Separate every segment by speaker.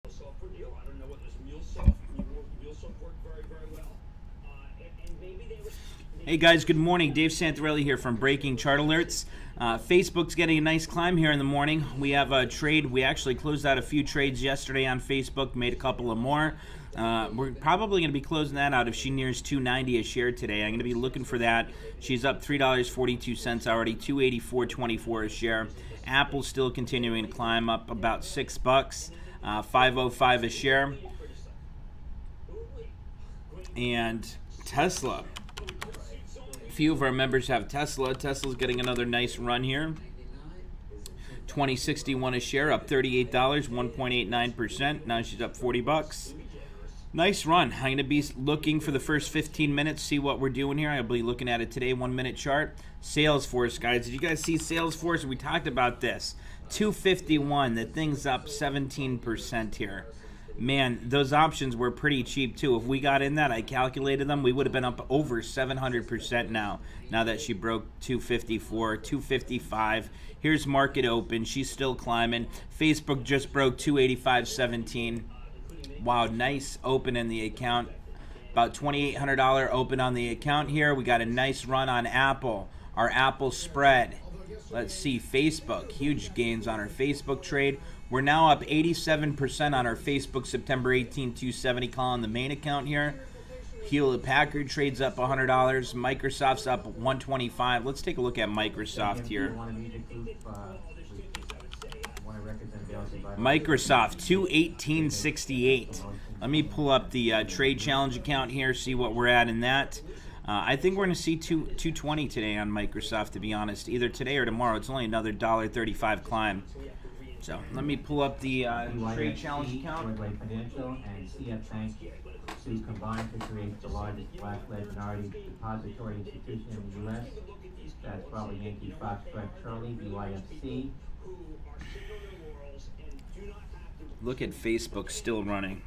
Speaker 1: software deal. I don't know what this MuleSoft worked very, very well. And maybe they were.
Speaker 2: Hey guys, good morning. Dave Santarelli here from Breaking Chart Alerts. Facebook's getting a nice climb here in the morning. We have a trade. We actually closed out a few trades yesterday on Facebook, made a couple of more. We're probably going to be closing that out if she nears $2.90 a share today. I'm going to be looking for that. She's up $3.42 already, $284.24 a share. Apple's still continuing to climb up about $6, $5.05 a share. And Tesla. A few of our members have Tesla. Tesla's getting another nice run here. $20.61 a share, up $38, 1.89%. Now she's up $40. Nice run. I'm going to be looking for the first 15 minutes, see what we're doing here. I'll be looking at it today, 1 minute chart. Salesforce, guys. Did you guys see Salesforce? We talked about this. 251. The thing's up 17% here. Man, those options were pretty cheap too. If we got in that, I calculated them, we would have been up over 700% now that she broke 254, 255. Here's market open. She's still climbing. Facebook just broke 285.17. Wow, nice open in the account. About $2,800 open on the account here. We got a nice run on Apple. Our Apple spread. Let's see, Facebook. Huge gains on our Facebook trade. We're now up 87% on our Facebook September 18, 270 call on the main account here. Hewlett Packard trades up $100. Microsoft's up $125. Let's take a look at Microsoft here. Microsoft 218.68. Let me pull up the trade challenge account here, see what we're at in that. I think we're going to see 220 today on Microsoft, to be honest. Either today or tomorrow. It's only another $1.35 climb. So let me pull up the trade challenge account.
Speaker 3: Financial and CF Bank to combine to create the largest black-led minority depository institution in the U.S. That's probably Yankee Fox, Fred Shirley, BYFC.
Speaker 2: Look at Facebook still running.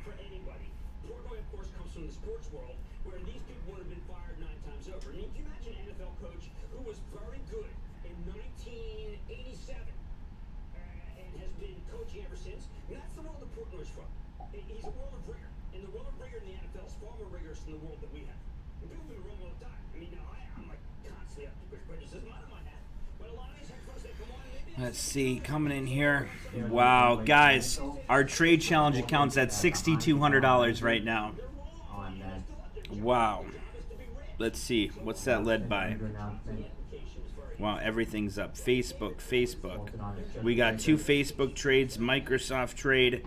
Speaker 1: Ever since, and that's the world that Portnoy's from. He's a world of rigor, and the world of rigor in the NFL is far more rigorous than the world that we have. And people do it wrong all the time. I mean, now I'm like constantly up to push criticism out of my hat, but a lot of these hedge funds, they come on and maybe.
Speaker 2: Let's see, coming in here. Wow, guys, our trade challenge account's at $6,200 right now. Wow. Let's see, what's that led by? Wow, everything's up. Facebook. We got 2 Facebook trades, Microsoft trade.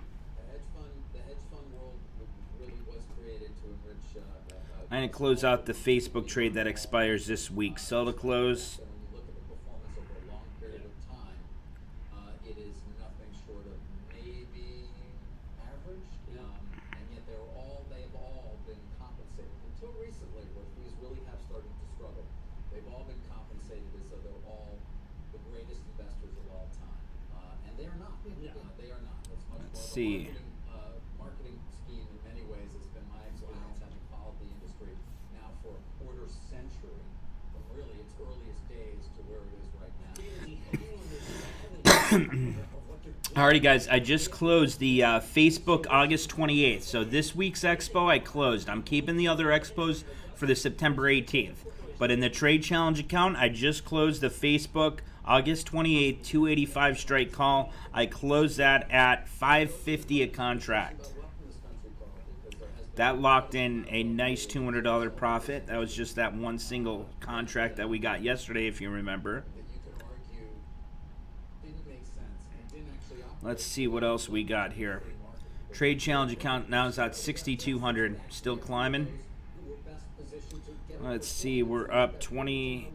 Speaker 2: I'm going to close out the Facebook trade that expires this week. Sell to close. Let's see.
Speaker 4: Marketing scheme in many ways has been my experience having followed the industry now for a quarter century, from really its earliest days to where it is right now.
Speaker 2: Alrighty guys, I just closed the Facebook August 28th. So this week's expo I closed. I'm keeping the other expos for the September 18th. But in the trade challenge account, I just closed the Facebook August 28th, 285 strike call. I closed that at $550 a contract. That locked in a nice $200 profit. That was just that one single contract that we got yesterday, if you remember. Let's see what else we got here. Trade challenge account now is at 6,200, still climbing. Let's see, we're up 20.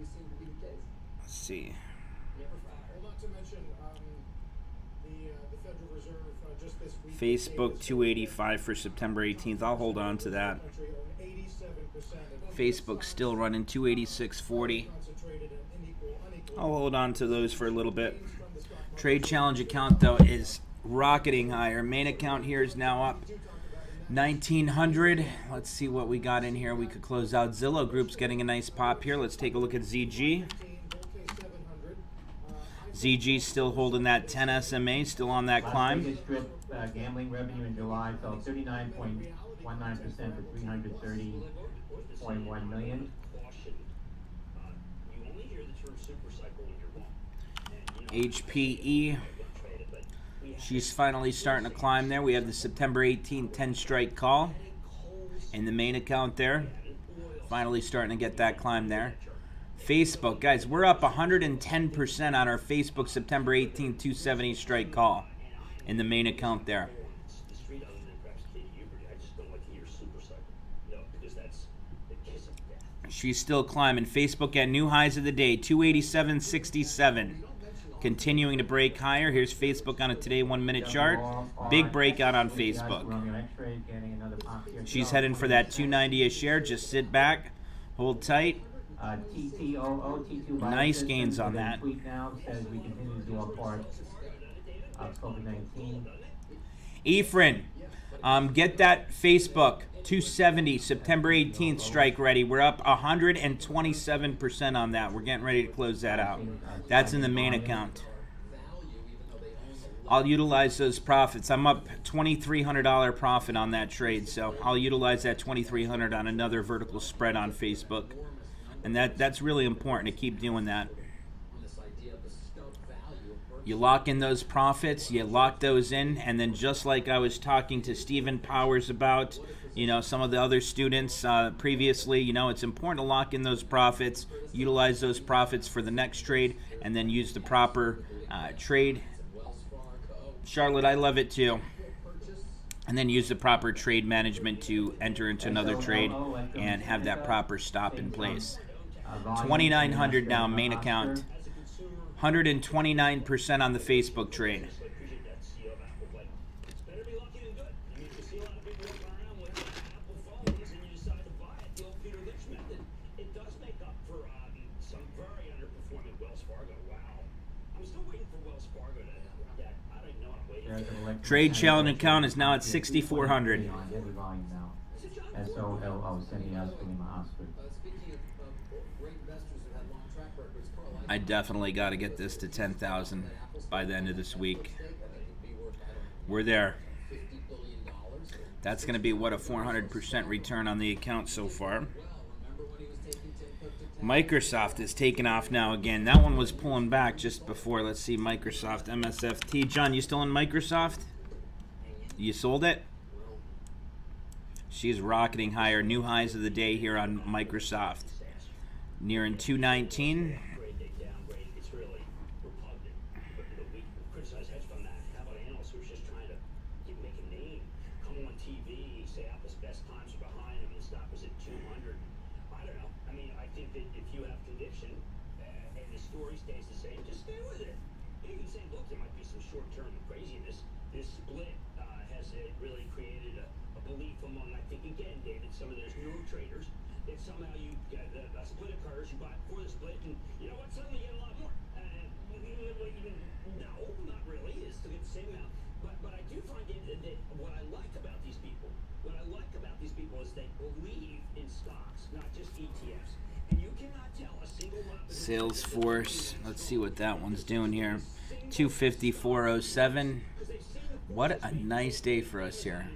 Speaker 2: Let's see. Facebook 285 for September 18th. I'll hold on to that. Facebook still running 286.40. I'll hold on to those for a little bit. Trade challenge account though is rocketing higher. Main account here is now up 1,900. Let's see what we got in here. We could close out. Zillow Group's getting a nice pop here. Let's take a look at ZG. ZG still holding that 10 SMA, still on that
Speaker 3: Las
Speaker 2: climb.
Speaker 3: Vegas Strip gambling revenue in July fell 39.19% to 330.1 million.
Speaker 1: You only hear the term super cycle when you're wrong.
Speaker 2: HPE, she's finally starting to climb there. We have the September 18th 10 strike call in the main account there. Finally starting to get that climb there. Facebook, guys, we're up 110% on our Facebook September 18th 270 strike call in the main account there.
Speaker 1: The street other than perhaps Katie Huber, I just don't like to hear super cycle. No, because that's the kiss of death.
Speaker 2: She's still climbing. Facebook at new highs of the day, 287.67. Continuing to break higher. Here's Facebook on a today 1 minute chart. Big breakout on Facebook. She's heading for that 290 a share. Just sit back, hold tight. Nice gains on that.
Speaker 3: Tweet now says we continue to do our part of COVID-19.
Speaker 2: Ephraim, get that Facebook 270 September 18th strike ready. We're up 127% on that. We're getting ready to close that out. That's in the main account. I'll utilize those profits. I'm up $2,300 profit on that trade, so I'll utilize that $2,300 on another vertical spread on Facebook. And that's really important to keep doing that. You lock in those profits, you lock those in, and then just like I was talking to Stephen Powers about, some of the other students previously, it's important to lock in those profits, utilize those profits for the next trade, and then use the proper trade. Charlotte, I love it too. And then use the proper trade management to enter into another trade and have that proper stop in place. 2,900 now, main account. 129% on the Facebook trade. Trade challenge account is now at 6,400. I definitely got to get this to 10,000 by the end of this week. We're there. That's going to be, what, a 400% return on the account so far. Microsoft is taking off now again. That one was pulling back just before. Let's see, Microsoft, MSFT. John, you still in Microsoft? You sold it? She's rocketing higher. New highs of the day here on Microsoft. Nearing 219. Salesforce, let's see what that one's doing here. 254.07. What a nice day for us here.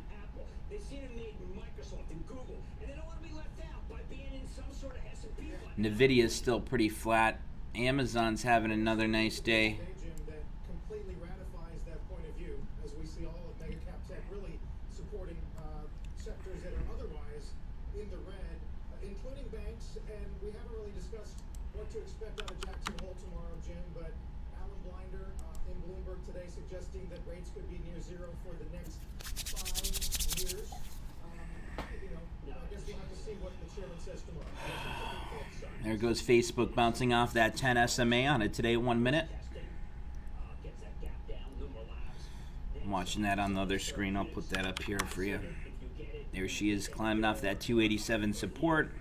Speaker 2: Nvidia is still pretty flat. Amazon's having another nice day.
Speaker 5: Completely ratifies that point of view, as we see all of mega cap tech really supporting sectors that are otherwise in the red, including banks. And we haven't really discussed what to expect out of Jackson Hole tomorrow, Jim, but Alan Blinder in Bloomberg today suggesting that rates could be near zero for the next 5 years. I guess we'll have to see what the chairman says tomorrow.
Speaker 2: There goes Facebook bouncing off that 10 SMA on it today, 1 minute. I'm watching that on the other screen. I'll put that up here for you. There she is climbing off that 287 support.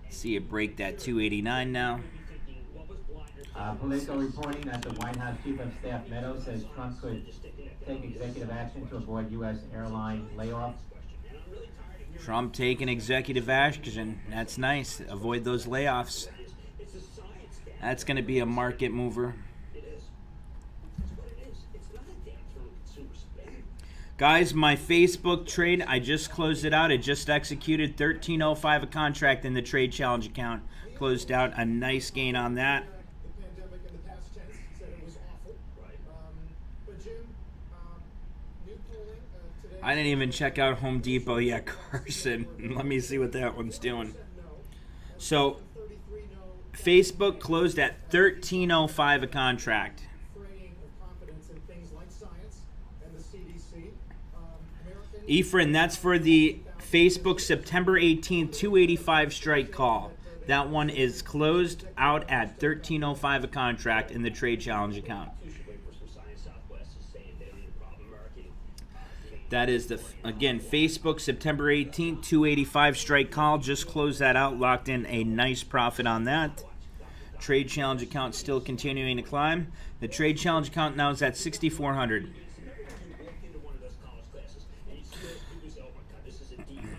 Speaker 2: See it break that 289 now.
Speaker 3: Politico reporting that the White House Chief of Staff Meadows says Trump could take executive action to avoid U.S. airline layoffs.
Speaker 2: Trump taking executive action. That's nice. Avoid those layoffs. That's going to be a market mover. Guys, my Facebook trade, I just closed it out. It just executed $13.05 a contract in the trade challenge account. Closed out a nice gain on that.
Speaker 5: The pandemic in the past tense said it was awful.
Speaker 1: Right.
Speaker 5: But Jim, new polling today.
Speaker 2: I didn't even check out Home Depot yet, Carson. Let me see what that one's doing. So, Facebook closed at $13.05 a contract.
Speaker 5: Fraying of confidence in things like science and the CDC.
Speaker 2: Efren, that's for the Facebook September 18th 285 strike call. That one is closed out at $13.05 a contract in the trade challenge account. That is the, again, Facebook September 18th 285 strike call. Just closed that out, locked in a nice profit on that. Trade challenge account still continuing to climb. The trade challenge account now is at 6,400.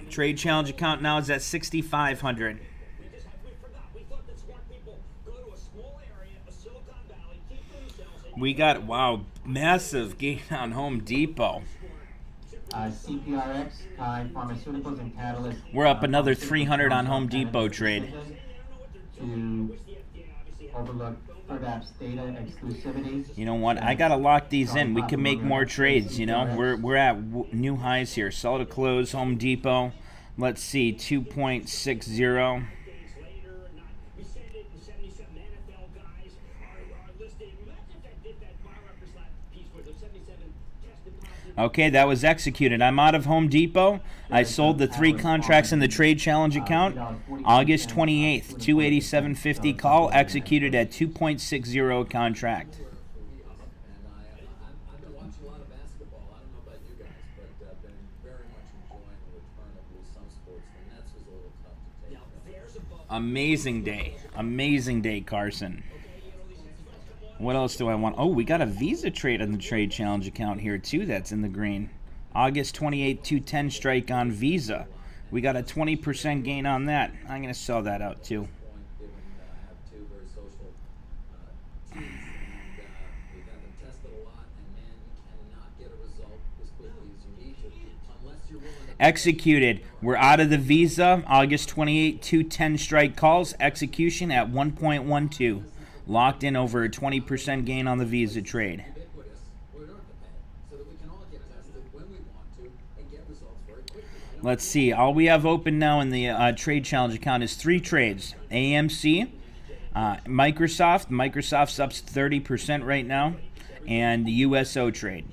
Speaker 2: Trade challenge account now is at 6,500. We got, wow, massive gain on Home Depot.
Speaker 3: CPRX, Pharmaceuticals and Catalyst.
Speaker 2: We're up another 300 on Home Depot trade.
Speaker 3: To overlook FIRDAP's data exclusivity.
Speaker 2: You know what? I gotta lock these in. We can make more trades. You know, we're at new highs here. Sell to close. Home Depot. Let's see, 2.60. Okay, that was executed. I'm out of Home Depot. I sold the 3 contracts in the trade challenge account. August 28th, 287.50 call, executed at 2.60 contract.
Speaker 4: And I've been watching a lot of basketball. I don't know about you guys, but I've been very much enjoying the return of some sports. The Nets was a little tough to take.
Speaker 2: Amazing day. Amazing day, Carson. What else do I want? Oh, we got a Visa trade on the trade challenge account here, too. That's in the green. August 28th, 210 strike on Visa. We got a 20% gain on that. I'm going to sell that out, too.
Speaker 4: Given I have 2 very social teams, and we've had them tested a lot, and man, you cannot get a result as quickly as you need to unless you're willing to.
Speaker 2: Executed. We're out of the Visa. August 28th, 210 strike calls. Execution at 1.12. Locked in over a 20% gain on the Visa trade.
Speaker 4: Ubiquitous. We don't have to pay, so that we can all get tested when we want to and get results very quickly.
Speaker 2: Let's see. All we have open now in the trade challenge account is 3 trades. AMC, Microsoft. Microsoft's up 30% right now. And the USO trade.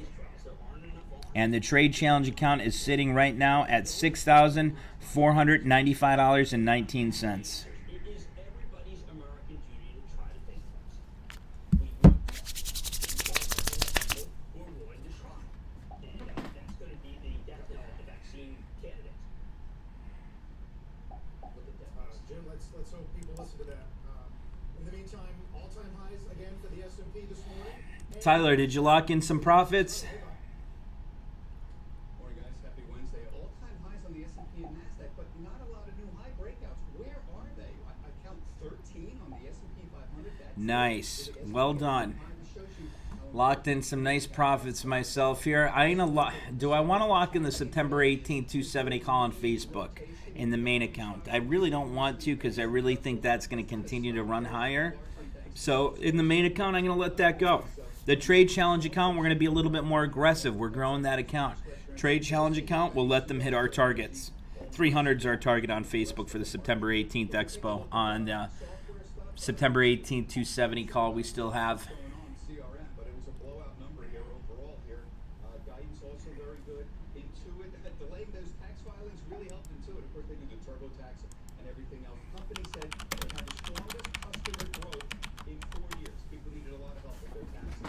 Speaker 2: And the trade challenge account is sitting right now at $6,495.19.
Speaker 5: Jim, let's hope people listen to that. In the meantime, all-time highs again for the S&P this morning.
Speaker 2: Tyler, did you lock in some profits?
Speaker 6: Morning, guys. Happy Wednesday. All-time highs on the S&P and NASDAQ, but not a lot of new high breakouts. Where are they? I count 13 on the S&P 500. That's
Speaker 2: Nice. Well done. Locked in some nice profits myself here. Do I want to lock in the September 18th 270 call on Facebook in the main account? I really don't want to because I really think that's going to continue to run higher. So in the main account, I'm going to let that go. The trade challenge account, we're going to be a little bit more aggressive. We're growing that account. Trade challenge account, we'll let them hit our targets. 300 is our target on Facebook for the September 18th expo. On September 18th 270 call, we still have.
Speaker 6: CRM, but it was a blowout number here overall here. Guidance also very good. Intuit, delaying those tax filings really helped Intuit. Of course, they do the TurboTax and everything else. The company said they had the strongest customer growth in 4 years. People needed a lot of help with their taxes.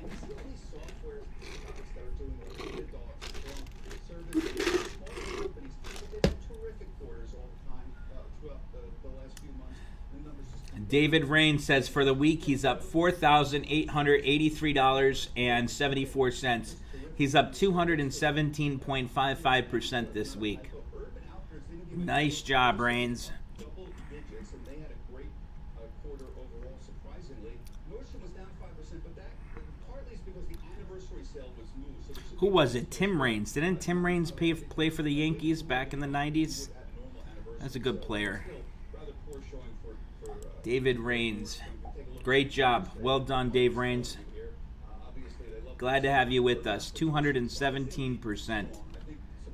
Speaker 6: And you see all these software products that are doing their data dogs, strong services, smaller companies. They've had terrific quarters all the time throughout the last few months. The numbers just
Speaker 2: David Rain says for the week he's up $4,883.74. He's up 217.55% this week. Nice job, Rains.
Speaker 6: double digits, and they had a great quarter overall, surprisingly. Nordstrom was down 5%, but that partly is because the anniversary sale was moved. So
Speaker 2: Who was it? Tim Raines. Didn't Tim Raines play for the Yankees back in the 90s? That's a good player. David Raines. Great job. Well done, Dave Raines. Glad to have you with us. 217%.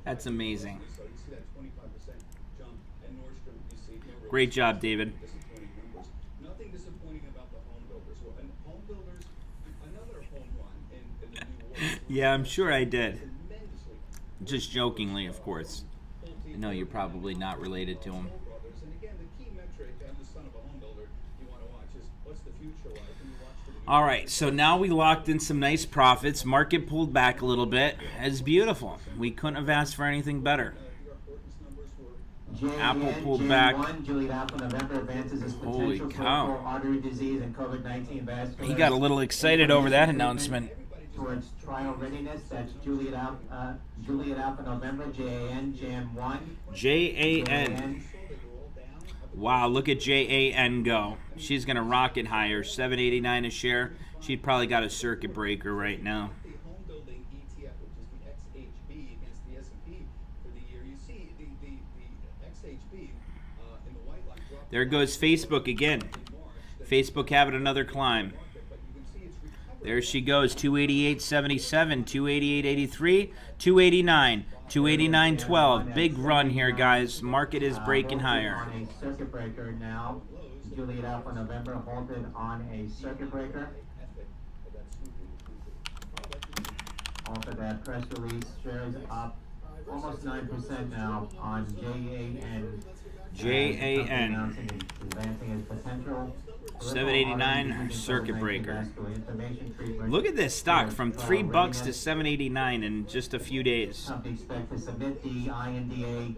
Speaker 2: That's amazing. Great job, David.
Speaker 6: Nothing disappointing about the home builders. Well, and home builders, another home run in the new
Speaker 2: Yeah, I'm sure I did. Just jokingly, of course. I know you're probably not related to him.
Speaker 6: And again, the key metric, I'm the son of a home builder, you want to watch is what's the future like? And you watch for the
Speaker 2: All right, so now we locked in some nice profits. Market pulled back a little bit. It's beautiful. We couldn't have asked for anything better. Apple pulled back. Holy cow.
Speaker 3: Artery disease and COVID-19 vascular.
Speaker 2: He got a little excited over that announcement.
Speaker 3: Towards trial readiness, that's Juliet Alpha November, JAN, JAM1.
Speaker 2: JAN. Wow, look at JAN go. She's going to rocket higher. 789 a share. She probably got a circuit breaker right now.
Speaker 6: the home building ETF, which is the XHB against the S&P for the year, you see the XHB in the white line dropped
Speaker 2: There goes Facebook again. Facebook having another climb.
Speaker 6: but you can see it's recovered.
Speaker 2: There she goes, 288.77, 288.83, 289, 289.12. Big run here, guys. Market is breaking higher.
Speaker 3: On a circuit breaker now. Juliet Alpha November halted on a circuit breaker. Off of that press release, shares up almost 9% now on JAN.
Speaker 2: JAN.
Speaker 3: Announcing advancing its potential
Speaker 2: 789 circuit breaker. Look at this stock from $3 to 789 in just a few days.
Speaker 3: Company expect to submit the INDA.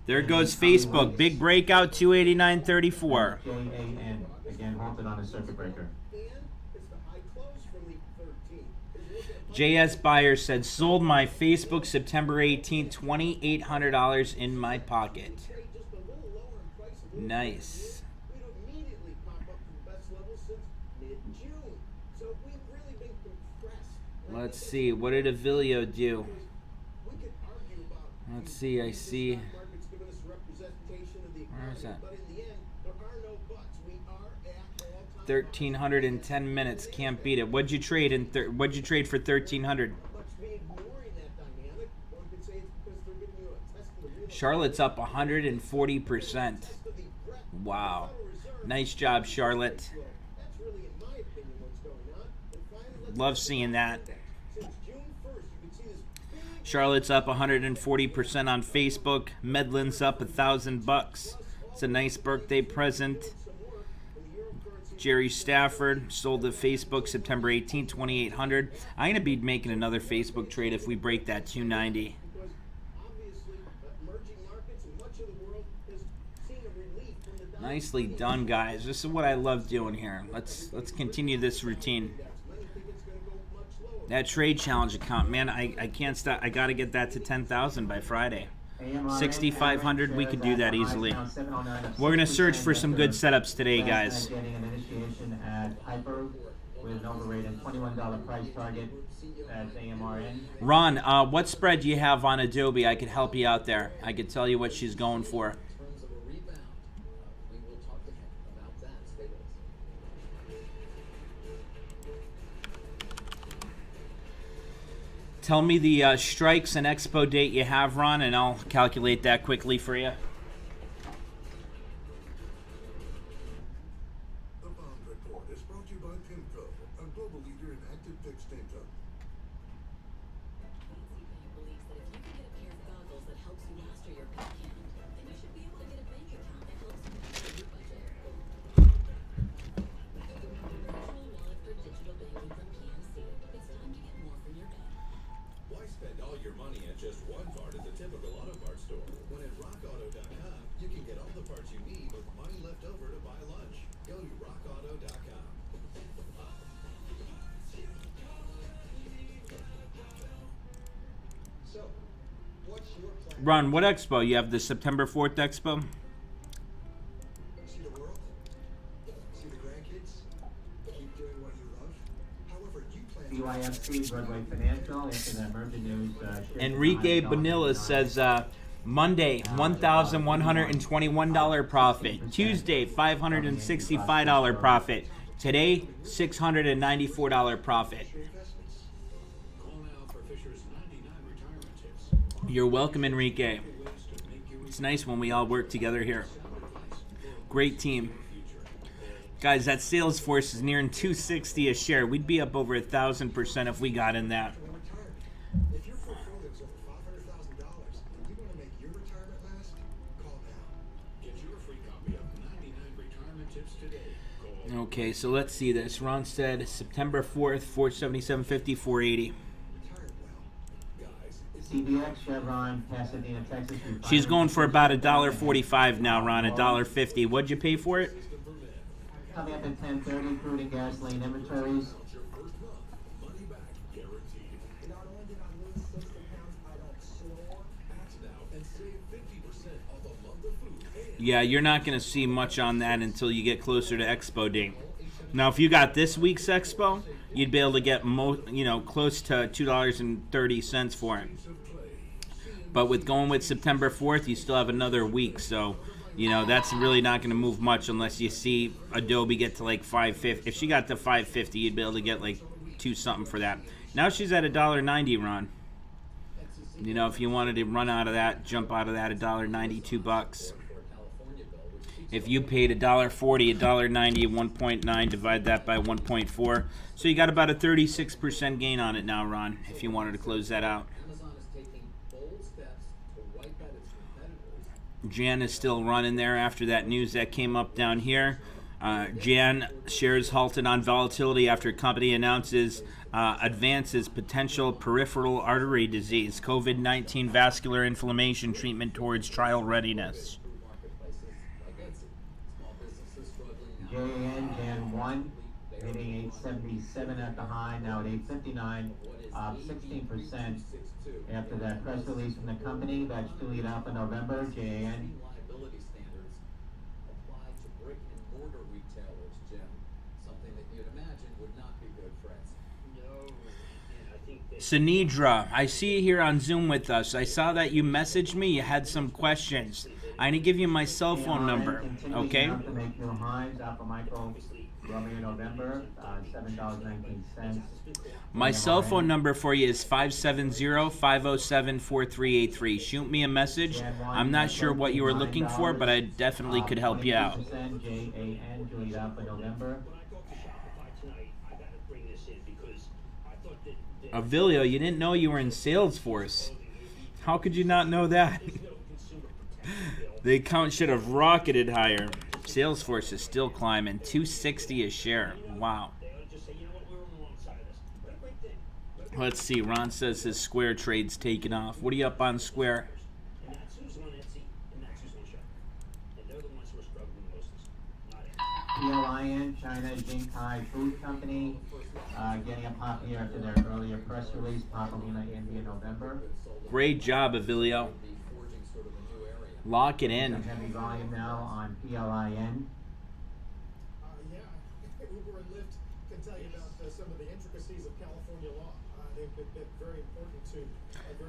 Speaker 2: There goes Facebook. Big breakout, 289.34.
Speaker 3: JAN again halted on a circuit breaker.
Speaker 5: It's the high close for week 13.
Speaker 2: JS Buyer said, sold my Facebook September 18th, $2,800 in my pocket.
Speaker 5: Trade just a little lower in price.
Speaker 2: Nice.
Speaker 5: We'd immediately pop up to the best level since mid-June. So we've really been compressed.
Speaker 2: Let's see. What did Avilio do?
Speaker 5: We could argue about
Speaker 2: Let's see. I see.
Speaker 5: markets giving us representation of the
Speaker 2: Where is
Speaker 5: economy,
Speaker 2: that?
Speaker 5: but in the end, there are no buts. We are at all-time
Speaker 2: 1,310 minutes. Can't beat it. What'd you trade in? What'd you trade for 1,300?
Speaker 5: much be ignoring that dynamic. One could say it's because they're giving you a test of the real
Speaker 2: Charlotte's up 140%.
Speaker 5: test of the breadth.
Speaker 2: Wow. Nice job, Charlotte.
Speaker 5: That's really, in my opinion, what's going on. And finally, let's
Speaker 2: Love seeing that.
Speaker 5: since June 1st, you can see this big
Speaker 2: Charlotte's up 140% on Facebook. Medlin's up $1,000. It's a nice birthday present. Jerry Stafford sold to Facebook September 18, 2,800. I'm going to be making another Facebook trade if we break that 290.
Speaker 5: because obviously emerging markets and much of the world has seen a relief from the
Speaker 2: Nicely done, guys. This is what I love doing here. Let's continue this routine.
Speaker 5: Many think it's going to go much lower.
Speaker 2: That trade challenge account, man, I can't stop. I got to get that to 10,000 by Friday. 6,500, we could do that easily. We're going to search for some good setups today, guys.
Speaker 3: Getting an initiation at Hyper with an overrated $21 price target. That's AMRN.
Speaker 2: Ron, what spread do you have on Adobe? I could help you out there. I could tell you what she's going for.
Speaker 4: In terms of a rebound, we will talk to him about that. Stay with us.
Speaker 2: Tell me the strikes and expo date you have, Ron, and I'll calculate that quickly for you.
Speaker 7: The Bond Report is brought to you by PIMCO, a global leader in active fixed income.
Speaker 8: believes that if you can get a pair of goggles that helps you master your backhand, then you should be able to get a bank account that helps you master your budget. Virtual wallet for digital banking from PNC. It's time to get more from your bank.
Speaker 9: Why spend all your money at just one part at the typical auto parts store? When at rockauto.com, you can get all the parts you need with money left over to buy lunch. Go to rockauto.com.
Speaker 6: So, what's your plan?
Speaker 2: Ron, what expo? You have the September 4th expo?
Speaker 7: See the world? See the grandkids? Keep doing what you love? However, you plan to
Speaker 3: UIFC, Broadway Financial, after that merger news.
Speaker 2: Enrique Bonilla says Monday, $1,121 profit. Tuesday, $565 profit. Today, $694 profit.
Speaker 9: Call now for Fisher's 99 retirement tips.
Speaker 2: You're welcome, Enrique. It's nice when we all work together here. Great team. Guys, that Salesforce is nearing 260 a share. We'd be up over 1,000% if we got in that.
Speaker 7: If your portfolio is over $500,000 and you want to make your retirement last, call now.
Speaker 9: Get your free copy of 99 retirement tips today. Call
Speaker 2: Okay, so let's see this. Ron said September 4th, 477.50, 480.
Speaker 3: CBX, Chevron, Pasadena, Texas.
Speaker 2: She's going for about $1.45 now, Ron. $1.50. What'd you pay for it?
Speaker 3: Coming up at 10:30, crude and gasoline inventories.
Speaker 9: your first month. Money back guaranteed.
Speaker 6: Not only did I lose 60 pounds, I don't snore.
Speaker 9: Act now and save 50% off a month of food. And
Speaker 2: Yeah, you're not going to see much on that until you get closer to Expo date. Now, if you got this week's Expo, you'd be able to get close to $2.30 for it. But with going with September 4th, you still have another week, so that's really not going to move much unless you see Adobe get to like $5.50. If she got to $5.50, you'd be able to get like $2 something for that. Now she's at $1.90, Ron. If you wanted to run out of that, jump out of that, $1.90, $2. If you paid $1.40, $1.90, 1.9, divide that by 1.4. So you got about a 36% gain on it now, Ron, if you wanted to close that out.
Speaker 4: Amazon is taking bold steps to wipe out its competitors.
Speaker 2: Jan is still running there after that news that came up down here. Jan shares halted on volatility after company announces advances potential peripheral artery disease, COVID-19 vascular inflammation treatment towards trial readiness.
Speaker 4: Marketplaces like Etsy. Small businesses struggling now.
Speaker 3: Jan 1, hitting 877 at the high, now at 859, up 16% after that press release from the company. That's due up in November. JAN.
Speaker 4: Liability standards apply to brick and mortar retailers, Jim. Something that you'd imagine would not be good for Etsy.
Speaker 1: No, and I think that
Speaker 2: Sinidra, I see you here on Zoom with us. I saw that you messaged me. You had some questions. I'm going to give you my cell phone number,
Speaker 3: Continuing
Speaker 2: okay?
Speaker 3: up to make new highs. Alpha Micro, Romeo November, $7.19.
Speaker 2: My cell phone number for you is 570-507-4383. Shoot me a message. I'm not sure what you were looking for, but I definitely could help you out.
Speaker 3: JAN, Julie Alpha November.
Speaker 1: when I talked to Shopify tonight, I got to bring this in because I thought that
Speaker 2: Avilio, you didn't know you were in Salesforce. How could you not know that?
Speaker 1: no consumer protection bill.
Speaker 2: The account should have rocketed higher. Salesforce is still climbing, 260 a share. Wow.
Speaker 1: They ought to just say, you know what, we were on the wrong side of this. What a great thing.
Speaker 2: Let's see. Ron says his Square trade's taking off. What are you up on Square?
Speaker 1: And that's who's on Etsy, and that's who's on Shopify. And they're the ones who are struggling the most, not Etsy.
Speaker 3: PLIN, China Jinkai Food Company, getting a pop here after their earlier press release, Papalina, India, November.
Speaker 2: Great job, Avilio.
Speaker 4: Be forging sort of a new area.
Speaker 2: Lock it
Speaker 3: Some
Speaker 2: in.
Speaker 3: heavy volume now on PLIN.
Speaker 5: Yeah, Uber and Lyft can tell you about some of the intricacies of California law. They've been very important to.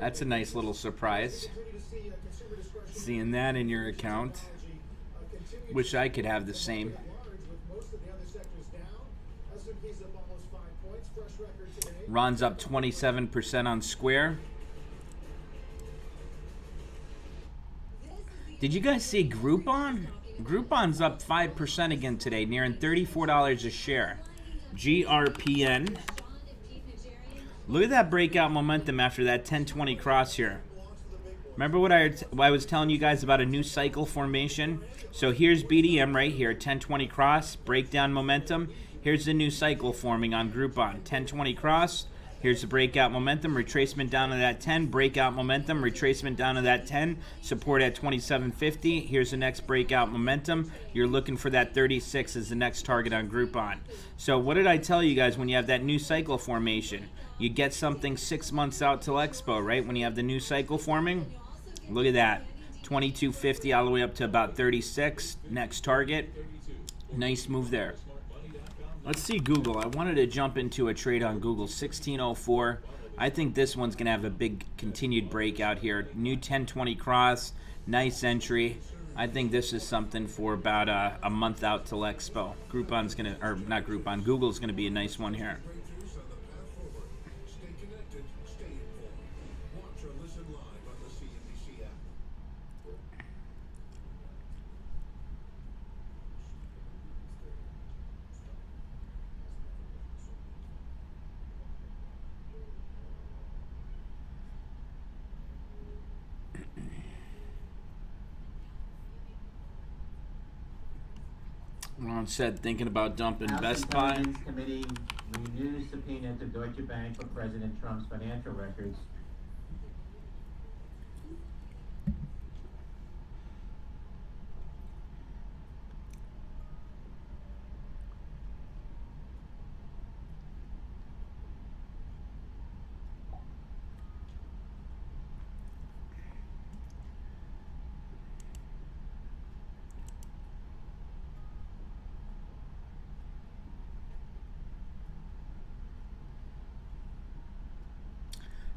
Speaker 2: That's a nice little surprise.
Speaker 5: Continue to see consumer discretion.
Speaker 2: Seeing that in your account.
Speaker 5: Continue
Speaker 2: Wish I could have the same.
Speaker 5: at large with most of the other sectors down. S&P's up almost 5 points. Fresh record today.
Speaker 2: Ron's up 27% on Square. Did you guys see Groupon? Groupon's up 5% again today, nearing $34 a share. GRPN. Look at that breakout momentum after that 1020 cross here. Remember what I was telling you guys about a new cycle formation? So here's BDM right here, 1020 cross, breakdown momentum. Here's the new cycle forming on Groupon, 1020 cross. Here's the breakout momentum, retracement down to that 10, breakout momentum, retracement down to that 10, support at 2750. Here's the next breakout momentum. You're looking for that 36 as the next target on Groupon. So what did I tell you guys when you have that new cycle formation? You get something 6 months out till Expo, right? When you have the new cycle forming. Look at that, 2250 all the way up to about 36. Next target. Nice move there. Let's see Google. I wanted to jump into a trade on Google. 1604. I think this one's going to have a big continued breakout here. New 1020 cross. Nice entry. I think this is something for about a month out till Expo. Groupon's going to, or not Groupon, Google's going to be a nice one here.
Speaker 9: Breakthroughs on the path forward. Stay connected, stay informed. Watch or listen live on the CNBC app.
Speaker 2: Ron said thinking about dumping
Speaker 3: House
Speaker 2: Best Buy.
Speaker 3: Intelligence Committee renews subpoena to Deutsche Bank for President Trump's financial records.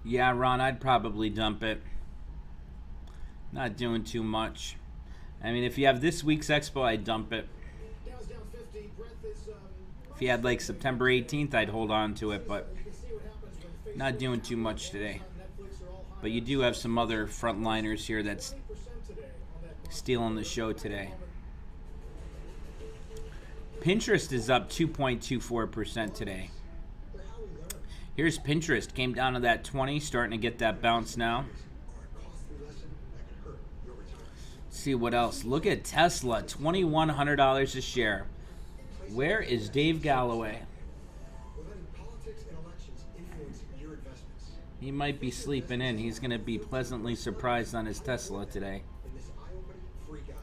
Speaker 2: Yeah, Ron, I'd probably dump it. Not doing too much. I mean, if you have this week's Expo, I'd dump it.
Speaker 5: Dow's down 50. Breath is,
Speaker 2: If you had like September 18th, I'd hold on to it, but
Speaker 5: you can see what happens when Facebook
Speaker 2: not doing too much today.
Speaker 5: on Netflix are all high.
Speaker 2: But you do have some other frontliners here that's
Speaker 5: 20% today on that market.
Speaker 2: stealing the show today. Pinterest is up 2.24% today. Here's Pinterest. Came down to that 20, starting to get that bounce now. Let's see what else. Look at Tesla, $2,100 a share. Where is Dave Galloway?
Speaker 7: We're letting politics and elections influence your investments.
Speaker 2: He might be sleeping in. He's going to be pleasantly surprised on his Tesla today.
Speaker 7: In this eye-opening free guide.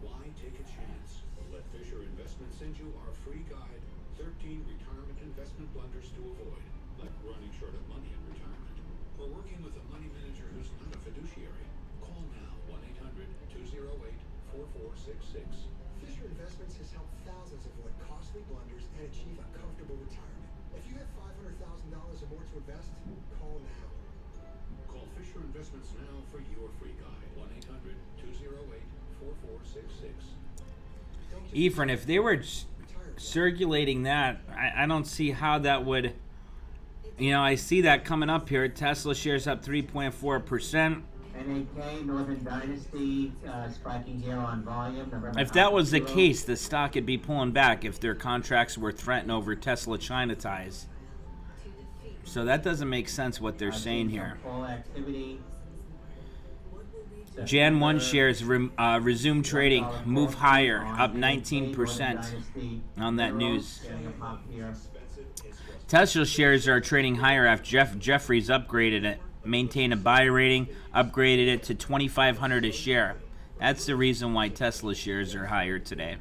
Speaker 9: Why take a chance? Let Fisher Investment send you our free guide, 13 retirement investment blunders to avoid, like running short of money in retirement, or working with a money manager who's not a fiduciary. Call now, 1-800-208-4466.
Speaker 7: Fisher Investments has helped thousands avoid costly blunders and achieve a comfortable retirement. If you have $500,000 or more to invest, call now.
Speaker 9: Call Fisher Investments now for your free guide, 1-800-208-4466.
Speaker 2: Ephraim, if they were circulating that, I don't see how that would... You know, I see that coming up here. Tesla shares up 3.4%.
Speaker 3: NAK, Northern Dynasty, spiking here on volume. November
Speaker 2: If that was the
Speaker 3: 0.
Speaker 2: case, the stock would be pulling back if their contracts were threatened over Tesla China ties. So that doesn't make sense what they're saying here.
Speaker 3: Full activity.
Speaker 2: Jan 1 shares resume trading, move higher, up 19% on that news.
Speaker 3: Getting a pop here.
Speaker 2: Tesla shares are trading higher after Jeffries upgraded it, maintained a buy rating, upgraded it to $2,500 a share. That's the reason why Tesla shares are higher today.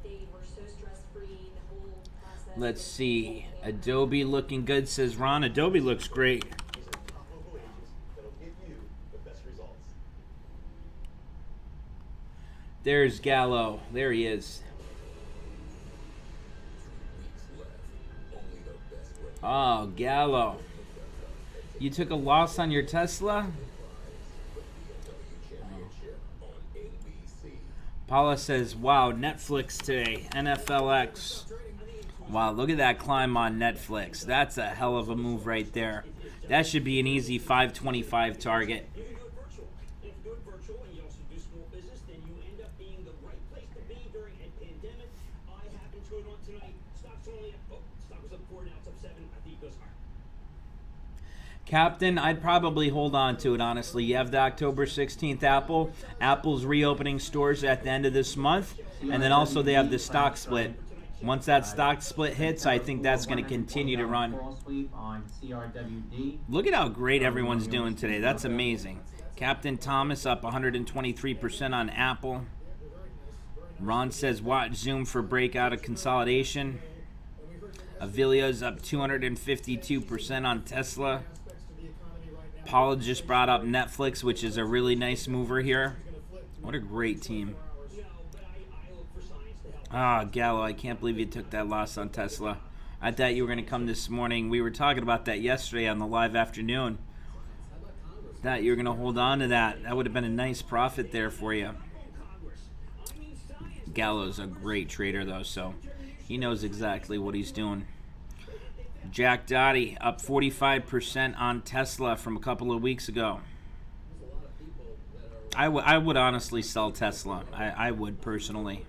Speaker 8: They were so stress-free, the whole process.
Speaker 2: Let's see. Adobe looking good, says Ron. Adobe looks great.
Speaker 6: These are top local agents that'll give you the best results.
Speaker 2: There's Gallo. There he is. Oh, Gallo. You took a loss on your Tesla? Paula says, wow, Netflix today. NFLX. Wow, look at that climb on Netflix. That's a hell of a move right there. That should be an easy 525 target.
Speaker 1: You can do it virtual. If you do it virtual and you also do small business, then you end up being the right place to be during a pandemic. I happen to it on tonight. Stock's only up. Oh, stock was up 4, now it's up 7. I think it goes higher.
Speaker 2: Captain, I'd probably hold on to it, honestly. You have the October 16th Apple. Apple's reopening stores at the end of this month. And then also they have the stock split. Once that stock split hits, I think that's going to continue to run.
Speaker 3: Full sweep on CRWD.
Speaker 2: Look at how great everyone's doing today. That's amazing. Captain Thomas up 123% on Apple. Ron says, watch Zoom for breakout of consolidation. Avilia's up 252% on Tesla. Paula just brought up Netflix, which is a really nice mover here. What a great team. Ah, Gallo, I can't believe you took that loss on Tesla. I thought you were going to come this morning. We were talking about that yesterday on the live afternoon. Thought you were going to hold on to that. That would have been a nice profit there for you. Gallo's a great trader, though, so he knows exactly what he's doing. Jack Dottie up 45% on Tesla from a couple of weeks ago. I would honestly sell Tesla. I would personally,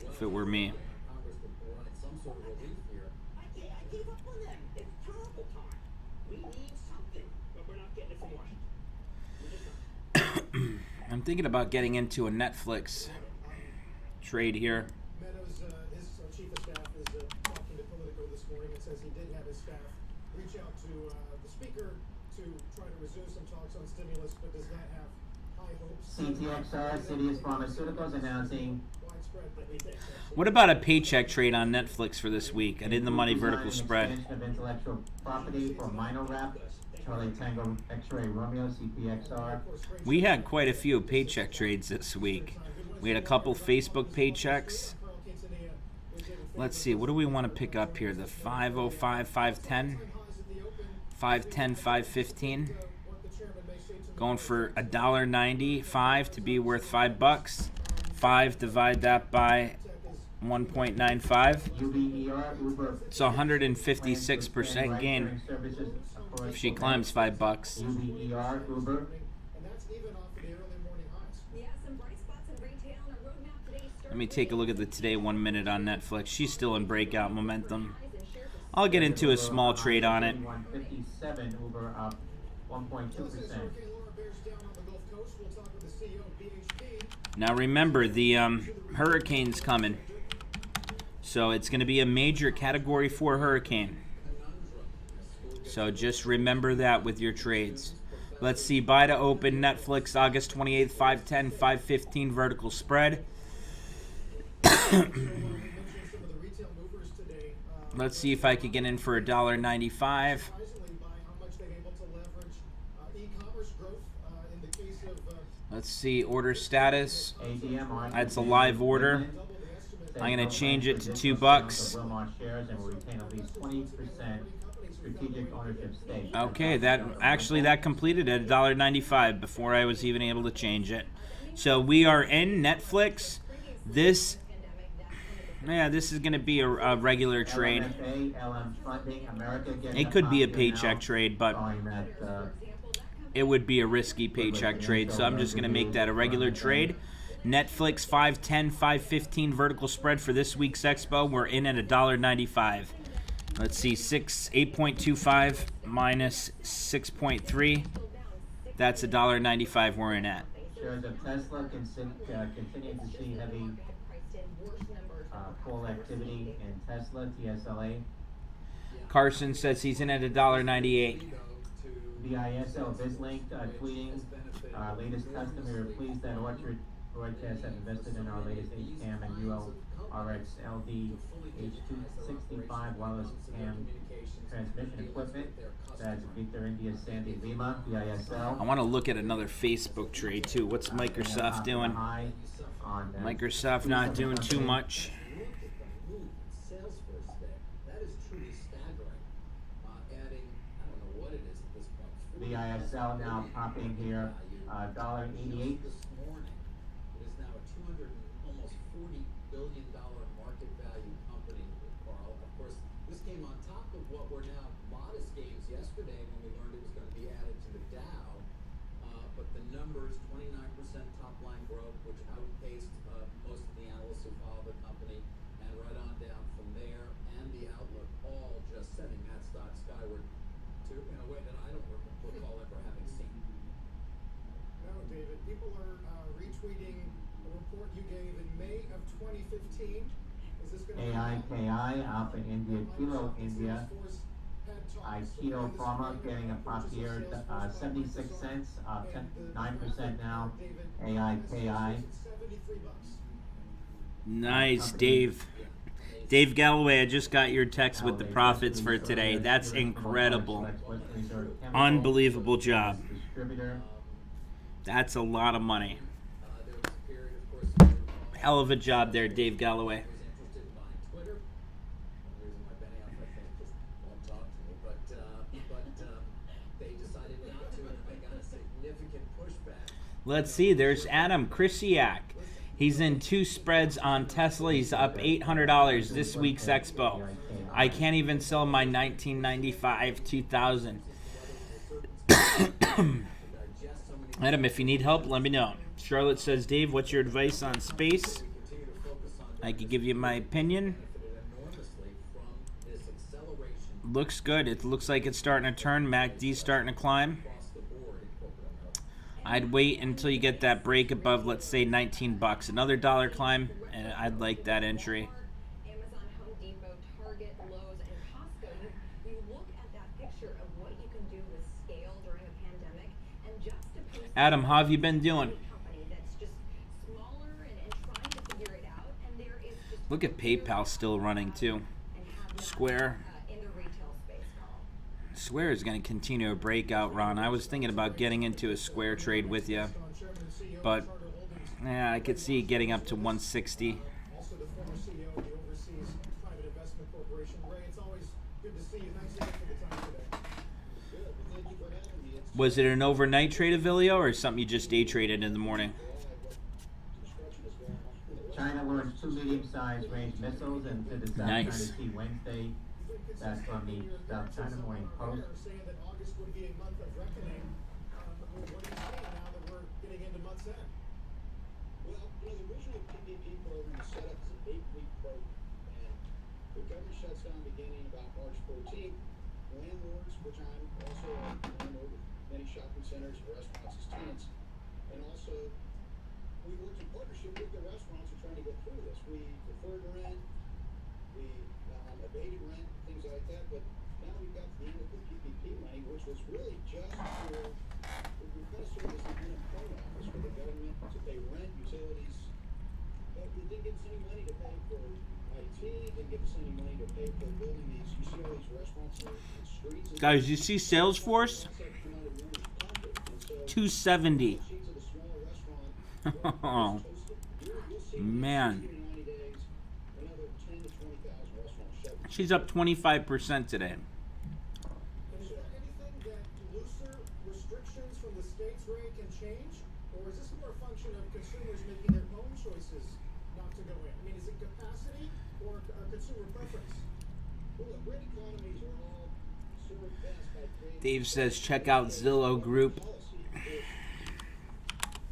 Speaker 2: if it were me.
Speaker 1: I gave up on them. It's terrible time. We need something, but we're not getting it from Washington. We're just not.
Speaker 2: I'm thinking about getting into a Netflix trade here.
Speaker 5: Meadows, his chief of staff, is talking to Politico this morning and says he did have his staff reach out to the speaker to try to resume some talks on stimulus, but does not have high hopes.
Speaker 3: CTXR, Citius Pharmaceuticals announcing
Speaker 5: Widespread, but we think that's
Speaker 2: What about a paycheck trade on Netflix for this week? I did the money vertical spread.
Speaker 3: extension of intellectual property for Minor Rap, Charlie Tango X-Ray Romeo, CPXR.
Speaker 2: We had quite a few paycheck trades this week. We had a couple Facebook paychecks. Let's see, what do we want to pick up here? The 505, 510, 510, 515. Going for $1.95 to be worth $5. 5 divide that by 1.95.
Speaker 3: UBER, Uber.
Speaker 2: It's 156% gain if she climbs $5.
Speaker 3: UBER, Uber.
Speaker 5: and that's even off of the early morning highs.
Speaker 8: Yeah, some bright spots in retail and a roadmap today.
Speaker 2: Let me take a look at the Today 1 Minute on Netflix. She's still in breakout momentum. I'll get into a small trade on it.
Speaker 3: 157, Uber up 1.2%.
Speaker 5: Hurricane Laura bears down on the Gulf Coast. We'll talk with the CEO of BHP.
Speaker 2: Now remember, the hurricane's coming. So it's going to be a major Category 4 hurricane. So just remember that with your trades. Let's see, buy to open Netflix August 28th, 510, 515 vertical spread. Let's see if I could get in for $1.95.
Speaker 5: Surprisingly by how much they're able to leverage e-commerce growth in the case of
Speaker 2: Let's see, order status.
Speaker 3: ADM,
Speaker 2: That's a live order.
Speaker 5: double the estimate.
Speaker 2: I'm going to change it to $2.
Speaker 3: Wilmar shares and will retain at least 20% strategic ownership stake.
Speaker 2: Okay, that completed at $1.95 before I was even able to change it. So we are in Netflix. This is going to be a regular trade.
Speaker 3: LMFA, LM funding, America getting
Speaker 2: It could be a
Speaker 3: top
Speaker 2: paycheck
Speaker 3: now,
Speaker 2: trade, but
Speaker 3: following that,
Speaker 2: it would be a risky paycheck trade. So I'm just going to make that a regular trade. Netflix 510, 515 vertical spread for this week's expo. We're in at $1.95. Let's see, 8.25 minus 6.3. That's $1.95 we're in at.
Speaker 3: shares of Tesla continue to see heavy full activity in Tesla, TSLA.
Speaker 2: Carson says he's in at $1.98.
Speaker 3: BISL BizLink tweeting, latest customer, we're pleased that Orchard Broadcast have invested in our latest HCAM and ULRX LD H265 wireless cam transmission equipment. That's Victor India Sandy Lima, BISL.
Speaker 2: I want to look at another Facebook trade too. What's Microsoft doing? Microsoft not doing too much.
Speaker 4: Look at the move in Salesforce there. That is truly staggering. Adding, I don't know what it is at this point.
Speaker 3: BISL now popping here, $1.88.
Speaker 4: This morning, it is now a almost $40 billion market value company, Carl. Of course, this came on top of what were now modest gains yesterday when we learned it was going to be added to the Dow. But the numbers, 29% top line growth, which outpaced most of the analysts who follow the company, and right on down from there, and the outlook, all just setting that stock skyward to in a way that I don't recall ever having seen.
Speaker 5: No, David, people are retweeting a report you gave in May of 2015. Is this going to
Speaker 3: AIKI, Alpha India, Kilo India, Aikido Pharma getting a pop here, 76 cents, up 9% now. AIKI.
Speaker 2: Nice, Dave. Dave Galloway, I just got your text with the profits for today. That's incredible. Unbelievable job.
Speaker 3: Distributor.
Speaker 2: That's a lot of money.
Speaker 4: There was a period, of course,
Speaker 2: Hell of a job there, Dave Galloway.
Speaker 4: was interested in buying Twitter. One reason why Benny Affleck just won't talk to me, but they decided not to, and they got a significant pushback.
Speaker 2: Let's see. There's Adam Krisiak. He's in 2 spreads on Tesla. He's up $800 this week's expo. I can't even sell my 1995 2000. Adam, if you need help, let me know. Charlotte says, Dave, what's your advice on space? I could give you my opinion. Looks good. It looks like it's starting to turn. MACD's starting to climb. I'd wait until you get that break above, let's say, 19 bucks. Another dollar climb, and I'd like that entry.
Speaker 10: Amazon, Home Depot, Target, Lowe's, and Costco. You look at that picture of what you can do with scale during a pandemic, and juxtapose
Speaker 2: Adam, how have you been doing?
Speaker 10: company that's just smaller and trying to figure it out, and there is just
Speaker 2: Look at PayPal still running too. Square.
Speaker 10: in the retail space, Carl.
Speaker 2: Square is going to continue a breakout run. I was thinking about getting into a Square trade with you, but yeah, I could see it getting up to 160.
Speaker 5: Also the former CEO of the Overseas Private Investment Corporation. Ray, it's always good to see you. Thanks again for the time today.
Speaker 6: Good. Well, thank you for having me. It's
Speaker 2: Was it an overnight trade, Avilio, or something you just day traded in the morning?
Speaker 6: construction as well.
Speaker 3: China launched 2 medium-sized range missiles into the South
Speaker 2: Nice.
Speaker 3: China Sea Wednesday. That's from the South China Morning Post.
Speaker 5: Saying that August would be a month of reckoning. What are you saying now that we're getting into month's end?
Speaker 6: Well, the original PPP program was set up as an 8-week program, and the government shuts down beginning about March 14th. Landlords, which I'm also a landlord with many shopping centers and restaurants as tenants, and also we worked in partnership with the restaurants who are trying to get through this. We deferred rent, we abated rent, things like that, but now we've got to the end of the PPP money, which was really just for, we kind of served as an unemployment office for the government to pay rent, utilities, but it didn't give us any money to pay for IT, didn't give us any money to pay for building these, you see all these restaurants and streets. And
Speaker 2: Guys, you see Salesforce?
Speaker 6: that's come out of the owner's pocket, and so
Speaker 2: 270.
Speaker 6: sheets of the small restaurant,
Speaker 2: Oh,
Speaker 6: you'll see
Speaker 2: man.
Speaker 6: 60 to 90 days, another 10 to 20,000 restaurants shut down.
Speaker 2: She's up 25% today.
Speaker 5: And is there anything that looser restrictions from the states, Ray, can change? Or is this more a function of consumers making their own choices not to go in? I mean, is it capacity or consumer preference?
Speaker 6: Well, look, great economies are all served best by creating
Speaker 2: Dave says check out Zillow Group.
Speaker 6: policy which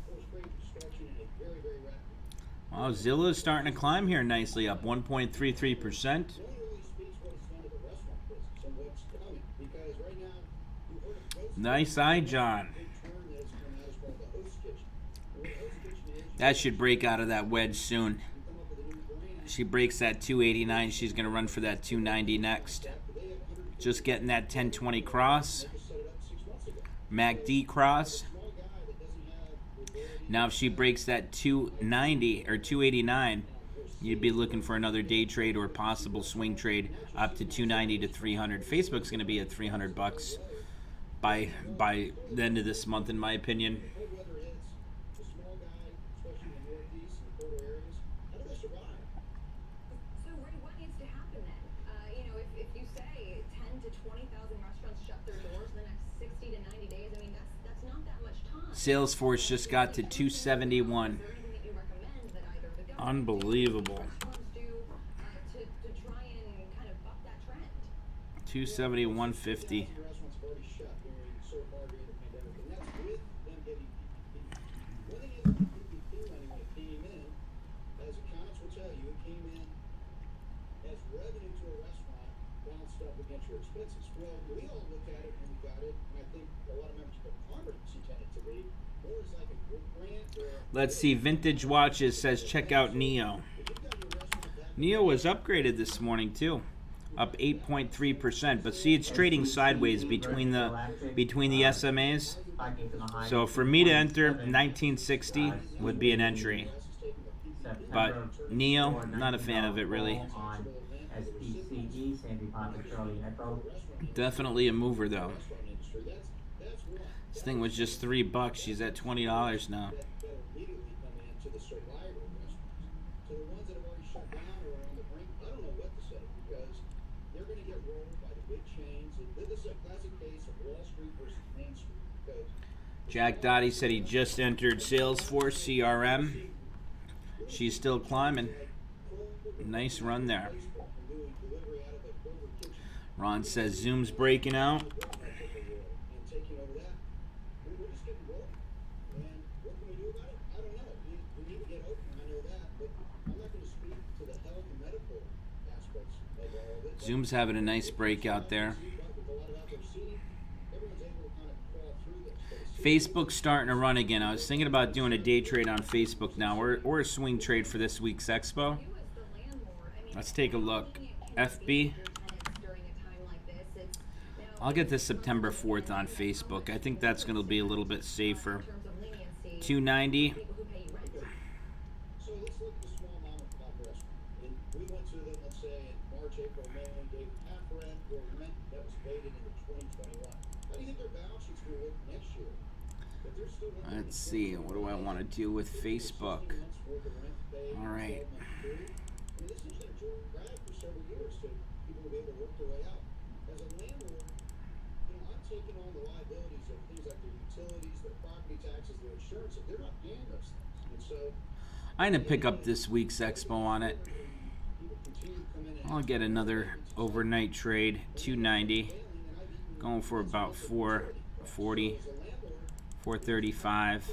Speaker 6: force great destruction in a very, very rapid.
Speaker 2: Wow, Zillow's starting to climb here nicely, up 1.33%.
Speaker 6: It only really speaks what it's done to the restaurant business and what's coming. Because right now, you've heard of ghost
Speaker 2: Nice eye, John.
Speaker 6: big term that has come out is called the host kitchen. And what a host kitchen is,
Speaker 2: That should break out of that wedge soon.
Speaker 6: you come up with a new brand.
Speaker 2: She breaks that 289, she's going to run for that 290 next.
Speaker 6: They have 100
Speaker 2: Just getting that 1020 cross.
Speaker 6: just set it up 6 months ago.
Speaker 2: MACD cross.
Speaker 6: Small guy that doesn't have the ability.
Speaker 2: Now if she breaks that 290 or 289, you'd be looking for another day trade or possible swing trade up to 290 to 300. Facebook's going to be at 300 bucks by the end of this month, in my opinion.
Speaker 6: Cold weather hits, the small guy, especially in the Northeast and the colder areas, how do they survive?
Speaker 10: So, Ray, what needs to happen then? If you say 10 to 20,000 restaurants shut their doors in the next 60 to 90 days, I mean, that's not that much time.
Speaker 2: Salesforce just got to 271.
Speaker 10: Is there anything that you recommend that either the government
Speaker 2: Unbelievable.
Speaker 10: or restaurants do to try and kind of buck that trend?
Speaker 2: 270, 150.
Speaker 6: Restaurants have already shut so far during the pandemic, and that's with them getting PPP. One thing is the PPP money, when it came in, as accountants will tell you, it came in as revenue to a restaurant balanced up against your expenses. Well, we all look at it when we got it, and I think a lot of members of Congress intended to be, more as like a grant or
Speaker 2: Let's see, Vintage Watches says check out Neo.
Speaker 6: if you've got your restaurant back.
Speaker 2: Neo was upgraded this morning too, up 8.3%. But see, it's trading sideways between the SMAs.
Speaker 3: Spiking to the high.
Speaker 2: So for me to enter, 1960 would be an entry. But Neo, not a fan of it really.
Speaker 3: On SPCE, Sandy Papa Charlie Echo.
Speaker 2: Definitely a mover though.
Speaker 6: Restaurant industry, that's one
Speaker 2: This thing was just $3. She's at $20 now.
Speaker 6: that'll immediately come into the survival restaurants. is a classic case of Wall Street versus Main Street because
Speaker 2: Jack Dottie said he just entered Salesforce CRM. She's still climbing. Nice run there. Ron says Zoom's breaking out.
Speaker 6: and taking over that. We're just getting rolling. And what can we do about it? I don't know. We need to get open, I know that, but I'm not going to speak to the health and medical aspects of all of it.
Speaker 2: Zoom's having a nice breakout there.
Speaker 6: With a lot of outdoor seating, everyone's able to kind of crawl through this. But it's
Speaker 2: Facebook's starting to run again. I was thinking about doing a day trade on Facebook now, or a swing trade for this week's expo.
Speaker 10: You as the landlord, I mean,
Speaker 2: Let's take a look. FB.
Speaker 10: during a time like this, it's now
Speaker 2: I'll get this September 4th on Facebook. I think that's going to be a little bit safer.
Speaker 10: in terms of leniency,
Speaker 2: 290.
Speaker 10: people who pay you rent.
Speaker 6: So let's look at the small mom and pop restaurant. And we went to them, let's say, in March, April, May, and gave half rent or rent that was faded into 2021. How do you think their balance sheet's going to look next year? If they're still renting
Speaker 2: Let's see. What do I want to do with Facebook?
Speaker 6: 16 months worth of rent paid,
Speaker 2: All right.
Speaker 6: 12-month period, I mean, this is going to drag for several years to people to be able to work their way out. As a landlord, I'm taking on the liabilities of things like their utilities, their property taxes, their insurance. If they're not paying those things, and so
Speaker 2: I'm going to pick up this week's expo on it.
Speaker 6: people continue to come in and
Speaker 2: I'll get another overnight trade, 290. Going for about 440, 435.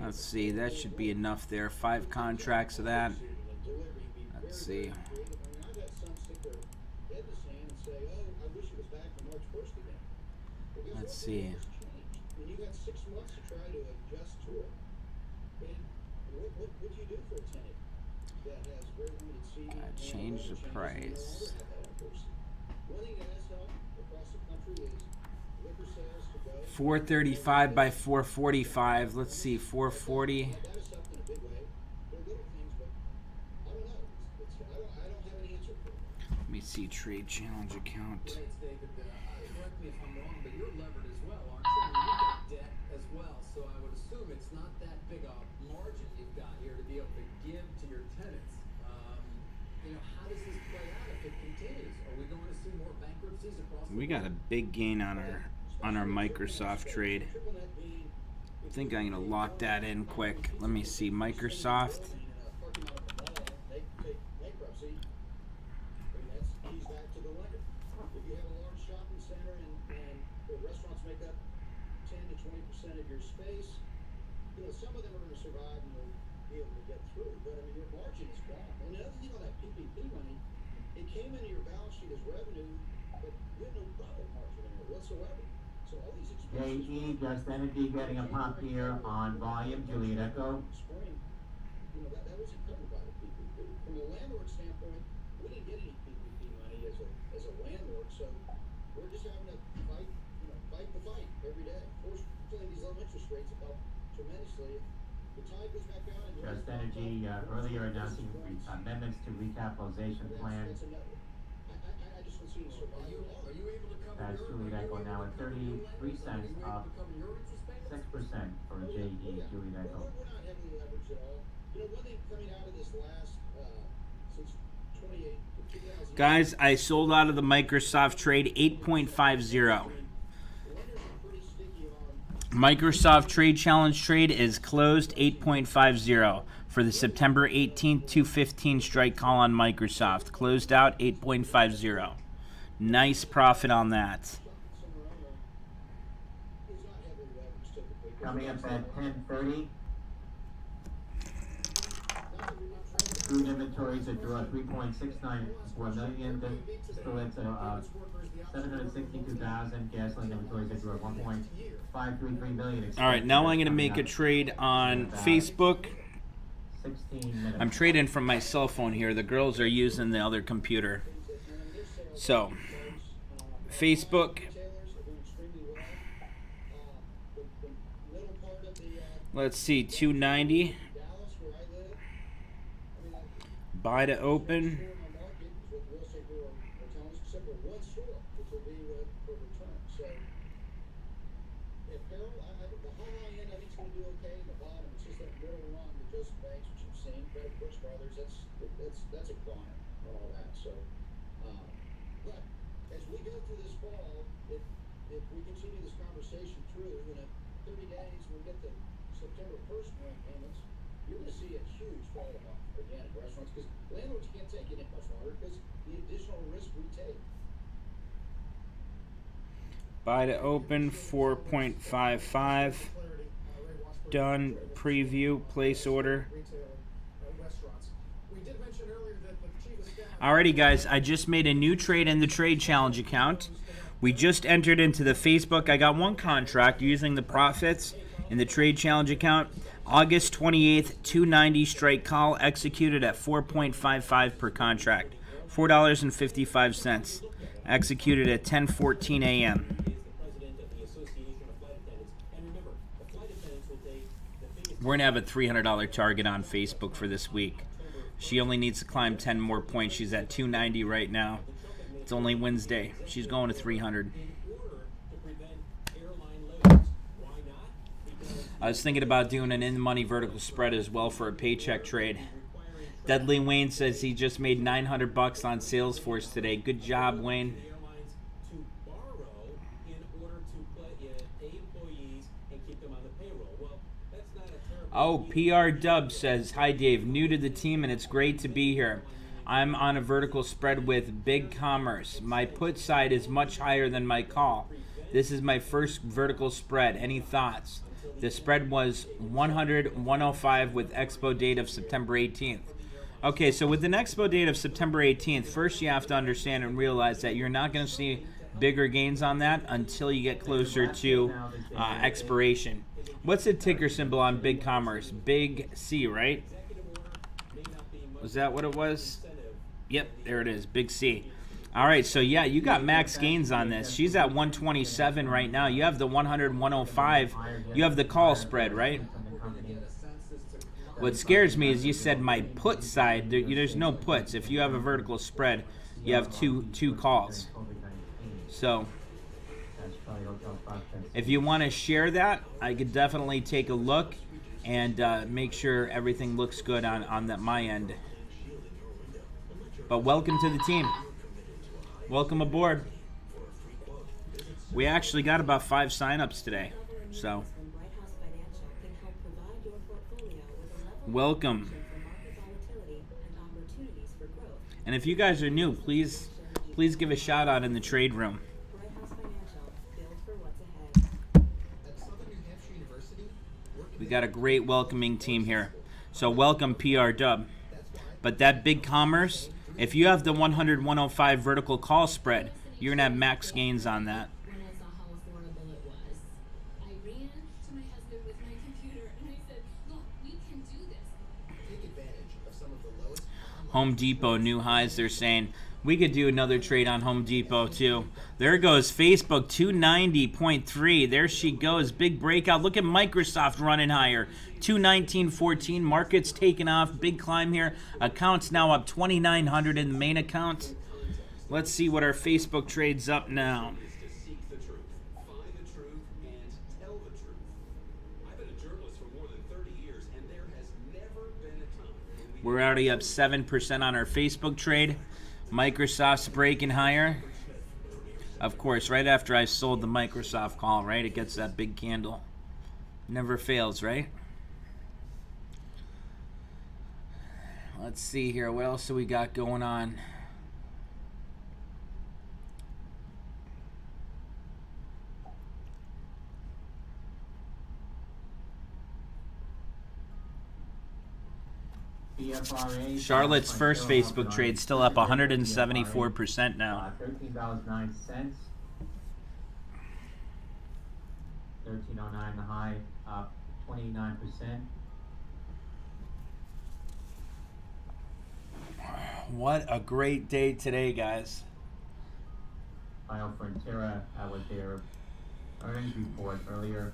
Speaker 2: Let's see, that should be enough there. 5 contracts of that. Let's see. Let's see.
Speaker 6: And you got 6 months to try to adjust to it. And what do you do for a tenant that has very limited seating?
Speaker 2: Gotta change the price.
Speaker 6: One thing that has helped across the country is liquor sales to go.
Speaker 2: 435 by 445. Let's see, 440.
Speaker 6: That has helped in a big way. They're little things, but I don't know. I don't have any answer for it.
Speaker 2: Let me see, trade challenge account.
Speaker 4: Thanks, David. Correct me if I'm wrong, but you're levered as well, aren't you? I mean, you've got debt as well, so I would assume it's not that big a margin you've got here to be able to give to your tenants. How does this play out if it continues? Are we going to see more bankruptcies across the
Speaker 2: We got a big gain on our Microsoft trade.
Speaker 6: Triple net being
Speaker 2: I think I'm gonna lock that in quick. Let me see, Microsoft.
Speaker 6: in a parking lot of a mall, they take bankruptcy, and that's keys back to the lender. If you have a large shopping center and the restaurants make up 10 to 20% of your space, some of them are going to survive and you'll be able to get through. But I mean, your margin is gone. And the other thing on that PPP money, it came into your balance sheet as revenue, but you had no profit margin in it whatsoever. So all these expenses.
Speaker 3: JE, Just Energy getting a pop here on volume. Juliet Echo.
Speaker 6: Spring, that wasn't covered by the PPP. From a landlord standpoint, we didn't get any PPP money as a landlord, so we're just having to fight the fight every day. Fortunately, these low interest rates have helped tremendously. The tide goes back down and
Speaker 3: Just Energy earlier announcing amendments to recapitalization plan.
Speaker 6: That's a no. I just want to see the survival.
Speaker 4: Are you able to cover
Speaker 3: That's
Speaker 4: your
Speaker 3: Juliet Echo now at 33 cents,
Speaker 4: Are you able
Speaker 3: up
Speaker 4: to cover your interest payments?
Speaker 3: 6% for JE, Juliet Echo.
Speaker 6: We're not heavily leveraged at all. One thing coming out of this last, since 28 to 2000.
Speaker 2: Guys, I sold out of the Microsoft trade 8.50.
Speaker 6: Lenders are pretty sticky on.
Speaker 2: Microsoft Trade Challenge trade is closed 8.50 for the September 18th 215 strike call on Microsoft. Closed out 8.50. Nice profit on that.
Speaker 6: Is not heavily leveraged typically.
Speaker 3: Coming up at 10:30. Food inventories at draw 3.694 million. Still at 762,000. Gasoline inventories at draw 1.533 million.
Speaker 2: All right, now I'm going to make a trade on Facebook.
Speaker 3: 16 minutes.
Speaker 2: I'm trading from my cell phone here. The girls are using the other computer. So, Facebook.
Speaker 6: Retailers are doing extremely well. The middle part of the
Speaker 2: Let's see, 290.
Speaker 6: Dallas, where I live, I mean,
Speaker 2: Buy to open.
Speaker 6: store on the market is what real estate people are telling us, except for one store, which will be for return. So, apparel, the whole high end, I think, is going to do okay. The bottom, it's just that middle run, the Joseph Banks, which you've seen, Credit Brooks Brothers, that's a climb and all that. So,
Speaker 4: if we continue this conversation through, in 30 days, we'll get the September 1st rent payments. You're going to see a huge fall off again in restaurants because landlords can't take it much longer because the additional risk we take.
Speaker 2: Buy to open 4.55. Done. Preview. Place order. Alrighty, guys. I just made a new trade in the Trade Challenge account. We just entered into the Facebook. I got one contract using the profits in the Trade Challenge account. August 28th, 290 strike call executed at 4.55 per contract. $4.55. Executed at 10:14 a.m. We're going to have a $300 target on Facebook for this week. She only needs to climb 10 more points. She's at 290 right now. It's only Wednesday. She's going to 300. I was thinking about doing an in-the-money vertical spread as well for a paycheck trade. Dudley Wayne says he just made $900 on Salesforce today. Good job, Wayne. Oh, PR Dub says, hi Dave, new to the team and it's great to be here. I'm on a vertical spread with Big Commerce. My put side is much higher than my call. This is my first vertical spread. Any thoughts? The spread was 100-105 with expo date of September 18th. Okay, so with an expo date of September 18th, first you have to understand and realize that you're not going to see bigger gains on that until you get closer to expiration. What's the ticker symbol on Big Commerce? Big C, right? Was that what it was? Yep, there it is. Big C. All right, so yeah, you got max gains on this. She's at 127 right now. You have the 100-105. You have the call spread, right? What scares me is you said my put side. There's no puts. If you have a vertical spread, you have two calls. So if you want to share that, I could definitely take a look and make sure everything looks good on my end. But welcome to the team. Welcome aboard. We actually got about 5 signups today, so welcome. And if you guys are new, please give a shout out in the trade room. We got a great welcoming team here. So welcome PR Dub. But that Big Commerce, if you have the 100-105 vertical call spread, you're going to have max gains on that.
Speaker 8: When I saw how affordable it was, I ran to my husband with my computer and I said, look, we can do this.
Speaker 7: Take advantage of some of the lowest
Speaker 2: Home Depot, new highs, they're saying. We could do another trade on Home Depot, too. There goes Facebook, 290.3. There she goes. Big breakout. Look at Microsoft running higher. 219.14. Market's taking off. Big climb here. Accounts now up 2,900 in the main account. Let's see what our Facebook trade's up now. We're already up 7% on our Facebook trade. Microsoft's breaking higher. Of course, right after I sold the Microsoft call, right? It gets that big candle. Never fails, right? Let's see here. What else do we got going on? Charlotte's first Facebook trade still up 174% now.
Speaker 3: $13.09. 13.09 the high, up 29%.
Speaker 2: What a great day today, guys.
Speaker 3: BioFrontera with their earnings report earlier.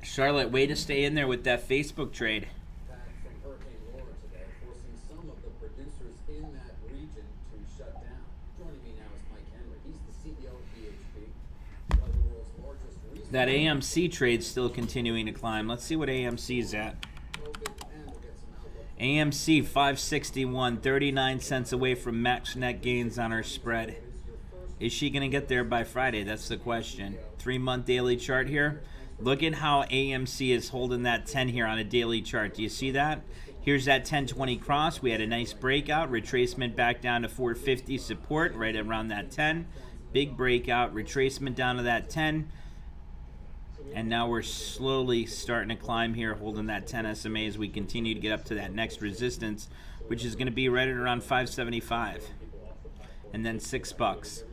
Speaker 2: Charlotte, way to stay in there with that Facebook trade.
Speaker 4: Back from Hurricane Laura today, forcing some of the producers in that region to shut down. Joining me now is Mike Henry. He's the CEO of BHP, one of the world's largest
Speaker 2: That AMC trade's still continuing to climb. Let's see what AMC's at. AMC 561, 39 cents away from max net gains on her spread. Is she going to get there by Friday? That's the question. 3-month daily chart here. Look at how AMC is holding that 10 here on a daily chart. Do you see that? Here's that 1020 cross. We had a nice breakout. Retracement back down to 450 support right around that 10. Big breakout. Retracement down to that 10. And now we're slowly starting to climb here, holding that 10 SMA as we continue to get up to that next resistance, which is going to be right at around 575. And then $6.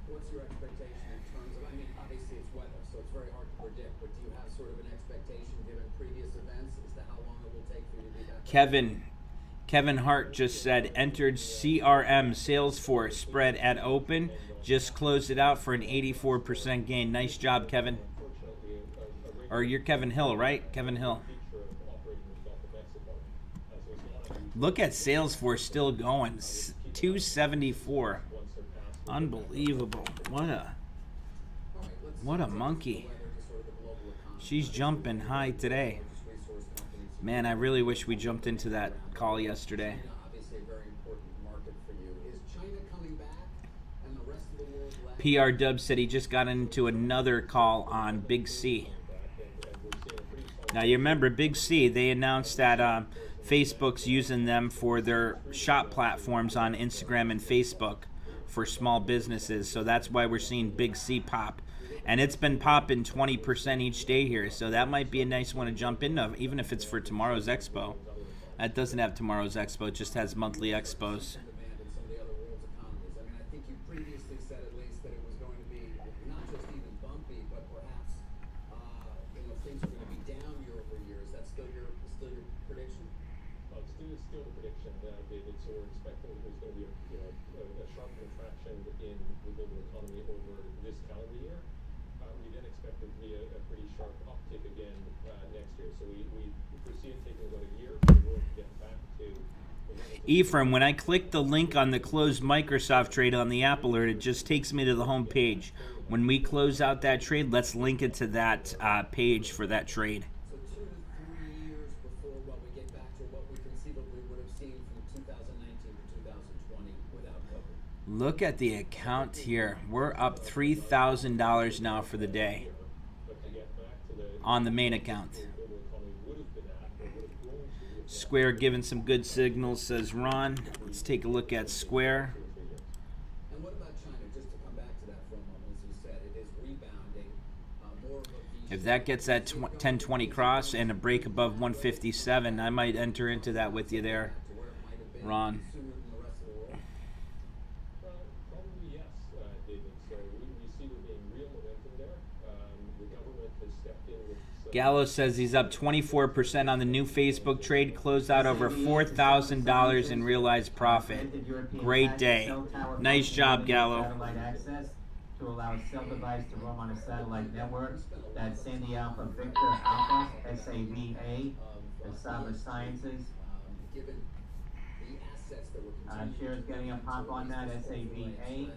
Speaker 4: What's your expectation in terms of, I mean, obviously it's weather, so it's very hard to predict, but do you have sort of an expectation given previous events as to how long it will take for you to be back?
Speaker 2: Kevin Hart just said, entered CRM Salesforce spread at open, just closed it out for an 84% gain. Nice job, Kevin. Or you're Kevin Hill, right? Kevin Hill. Look at Salesforce still going. 274. Unbelievable. What a monkey. She's jumping high today. Man, I really wish we jumped into that call yesterday. PR Dub said he just got into another call on Big C. Now, you remember Big C, they announced that Facebook's using them for their shop platforms on Instagram and Facebook for small businesses. So that's why we're seeing Big C pop. And it's been popping 20% each day here. So that might be a nice one to jump into, even if it's for tomorrow's expo. That doesn't have tomorrow's expo. It just has monthly expos.
Speaker 4: I think you previously said at least that it was going to be not just even bumpy, but perhaps things are going to be down year over year. Is that still your prediction?
Speaker 11: It's still the prediction, David. So we're expecting there's going to be a sharp contraction in the global economy over this calendar year. We then expect it to be a pretty sharp uptick again next year. So we foresee it taking about a year for the world to get back to.
Speaker 2: Ephraim, when I click the link on the closed Microsoft trade on the app alert, it just takes me to the home page. When we close out that trade, let's link it to that page for that trade.
Speaker 4: So 2 to 3 years before what we get back to what we conceivably would have seen from 2019 to 2020 without COVID.
Speaker 2: Look at the account here. We're up $3,000 now for the day on the main account. Square giving some good signals, says Ron. Let's take a look at Square.
Speaker 4: And what about China? Just to come back to that for a moment, as you said, it is rebounding. More of a
Speaker 2: If that gets that 1020 cross and a break above 157, I might enter into that with you there, Ron.
Speaker 4: sooner than the rest of the world.
Speaker 11: Probably yes, David. So we see there being real momentum there. The government has stepped in with
Speaker 2: Gallo says he's up 24% on the new Facebook trade, closed out over $4,000 in realized profit. Great day. Nice job, Gallo.
Speaker 3: Satellite access to allow a cell device to roam on a satellite network. That's Sandy Alpha Victor Alpha, SAVA, Cassava Sciences.
Speaker 4: Given the assets that were
Speaker 3: Shares getting a pop on that, SAVA.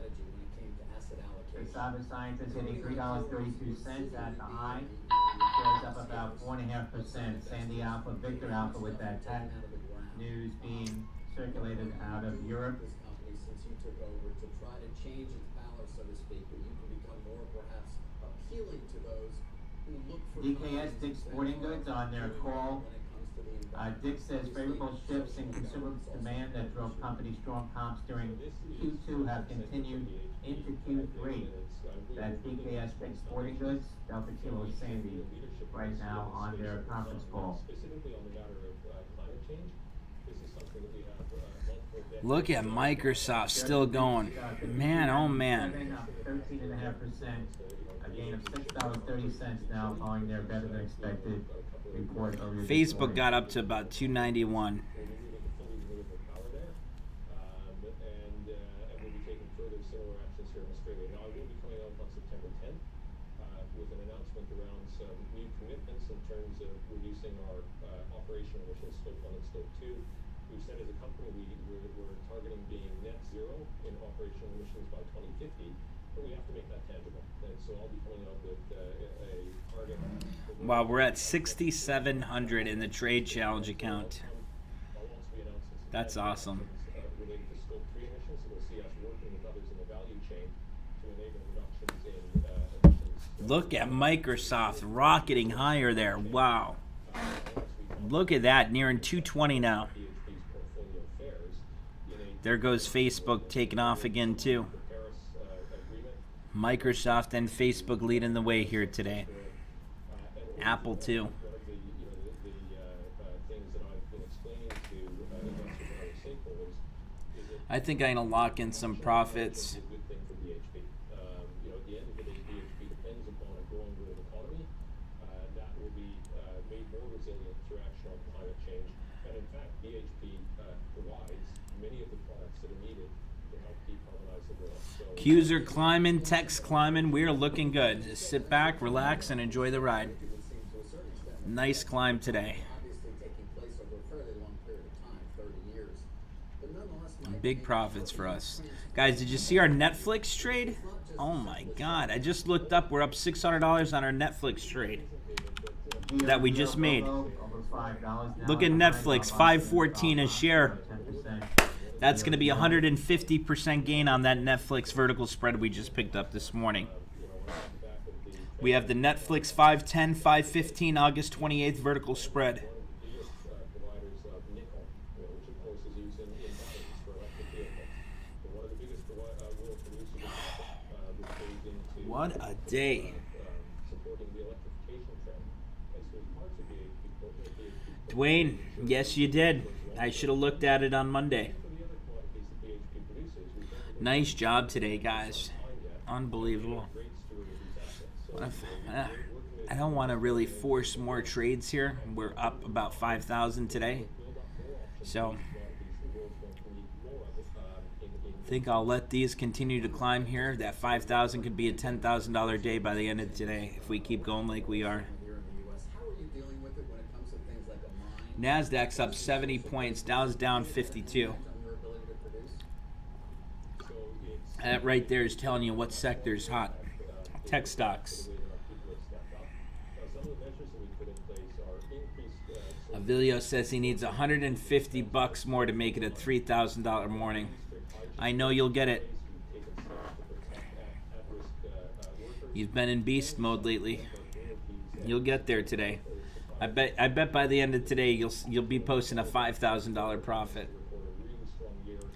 Speaker 3: Cassava Sciences hitting $3.32 at the high. Shares up about 4.5%. Sandy Alpha, Victor Alpha with that tech news being circulated out of Europe.
Speaker 4: This company since you took over to try to change its power, so to speak, but you can become more perhaps appealing to those who look for
Speaker 3: DKS, Dick's Sporting Goods, on their call. Dick says favorable shifts in consumer demand that drove company strong comps during Q2 have continued into Q3. That's DKS, Dick's Sporting Goods, Delta Kilo Sandy, right now on their conference call.
Speaker 11: specifically on the matter of climate change. This is something that we have multiple decades.
Speaker 2: Look at Microsoft still going. Man, oh man.
Speaker 3: 13.5%, a gain of $6.30 now following their better than expected report earlier this
Speaker 2: Facebook
Speaker 3: morning.
Speaker 2: got up to about 291.
Speaker 11: We're moving to fully renewable power there, and we'll be taking further similar actions here in Australia. Now, I will be coming out on September 10th with an announcement around some new commitments in terms of reducing our operational emissions, Scope 1 and Scope 2. We've said as a company we're targeting being net zero in operational emissions by 2050, but we have to make that tangible. And so I'll be coming out with a target.
Speaker 2: Wow, we're at 6,700 in the trade challenge account.
Speaker 11: I'll also be announcing some
Speaker 2: That's awesome.
Speaker 11: related to Scope 3 emissions, so we'll see us working with others in the value chain to enable reductions in emissions.
Speaker 2: Look at Microsoft rocketing higher there. Wow. Look at that, nearing 220 now.
Speaker 11: BHP's portfolio fares in a
Speaker 2: There goes Facebook taking off again too.
Speaker 11: Paris agreement.
Speaker 2: Microsoft and Facebook leading the way here today. Apple too.
Speaker 11: One of the things that I've been explaining to investors and other stakeholders is that
Speaker 2: I think I'm gonna lock in some profits.
Speaker 11: it's a good thing for BHP. At the end of the day, BHP depends upon a growing world economy that will be made more resilient through action on climate change. And in fact, BHP provides many of the products that are needed to help decarbonize the world. So
Speaker 2: Q's are climbing, tech's climbing. We are looking good. Just sit back, relax, and enjoy the ride.
Speaker 4: It would seem to a certain extent.
Speaker 2: Nice climb today.
Speaker 4: Obviously taking place over a fairly long period of time, 30 years. But nonetheless, Mike,
Speaker 2: Big profits for us. Guys, did you see our Netflix trade? Oh my God. I just looked up. We're up $600 on our Netflix trade that we just made. Look at Netflix, $5.14 a share.
Speaker 3: 10%.
Speaker 2: That's going to be 150% gain on that Netflix vertical spread we just picked up this morning. We have the Netflix 510, 515, August 28th vertical spread.
Speaker 11: providers of nickel, which of course is used in batteries for electric vehicles. But one of the biggest world producers of nickel, which goes into
Speaker 2: What a day.
Speaker 11: supporting the electrification trend. And so as parts of BHP
Speaker 2: Dwayne, yes you did. I should have looked at it on Monday.
Speaker 11: for the other commodities that BHP produces, we've been
Speaker 2: Nice job today, guys. Unbelievable.
Speaker 11: great steward of these assets. So
Speaker 2: I don't want to really force more trades here. We're up about 5,000 today. So I think I'll let these continue to climb here. That 5,000 could be a $10,000 day by the end of today if we keep going like we are.
Speaker 4: here in the U.S. How are you dealing with it when it comes to things like a mine?
Speaker 2: NASDAQ's up 70 points. Dow's down 52.
Speaker 4: On your ability to produce?
Speaker 11: So it's
Speaker 2: That right there is telling you what sector's hot. Tech stocks.
Speaker 11: the way that our people have stepped up. Now, some of the measures that we put in place are increased
Speaker 2: Avilio says he needs $150 more to make it a $3,000 morning. I know you'll get it.
Speaker 11: we've taken steps to protect at-risk workers.
Speaker 2: You've been in beast mode lately. You'll get there today. I bet by the end of today you'll be posting a $5,000 profit.
Speaker 11: Report a really strong year in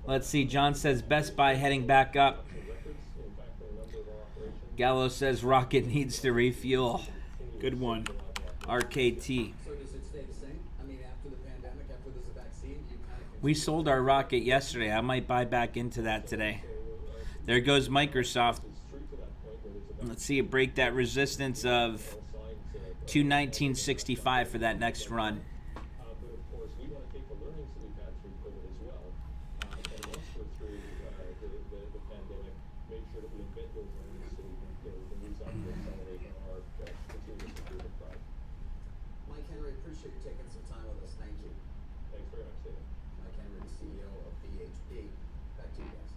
Speaker 2: Let's see. John says Best Buy heading back up.
Speaker 11: records. In fact, a number of our operations.
Speaker 2: Gallo says Rocket needs to refuel. Good one. RKT.
Speaker 4: So does it stay the same? I mean, after the pandemic, after there's a vaccine, do you kind of
Speaker 2: We sold our Rocket yesterday. I might buy back into that today. There goes Microsoft. Let's see it break that resistance of 219.65 for that next run.
Speaker 11: But of course, we want to take the learnings that we've had through COVID as well. And once we're through the pandemic, make sure that we embed those learnings so we can use that to accelerate our continuous improvement drive.
Speaker 4: Mike Henry, appreciate you taking some time with us. Thank you.
Speaker 11: Thanks very much, David.
Speaker 4: Mike Henry, the CEO of BHP. Back to you guys.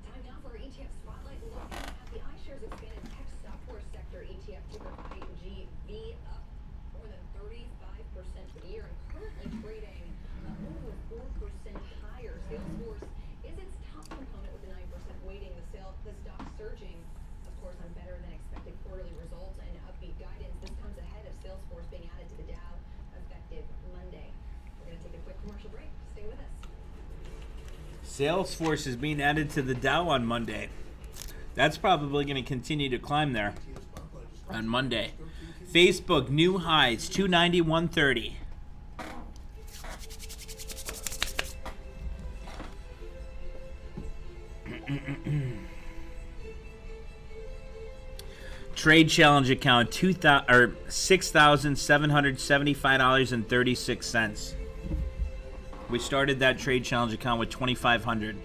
Speaker 10: Time now for our ETF Spotlight. Looking at the iShares Expanded Tech Software Sector ETF, ticker IGV, up more than 35% for the year and currently trading over 4% higher. Salesforce is its top component with a 9% weighting. The stock surging, of course, on better than expected quarterly results and upbeat guidance. This comes ahead of Salesforce being added to the Dow effective Monday. We're going to take a quick commercial break. Stay with us.
Speaker 2: Salesforce is being added to the Dow on Monday. That's probably going to continue to climb there on Monday. Facebook new highs 291.30. Trade challenge account $6,775.36. We started that trade challenge account with 2,500.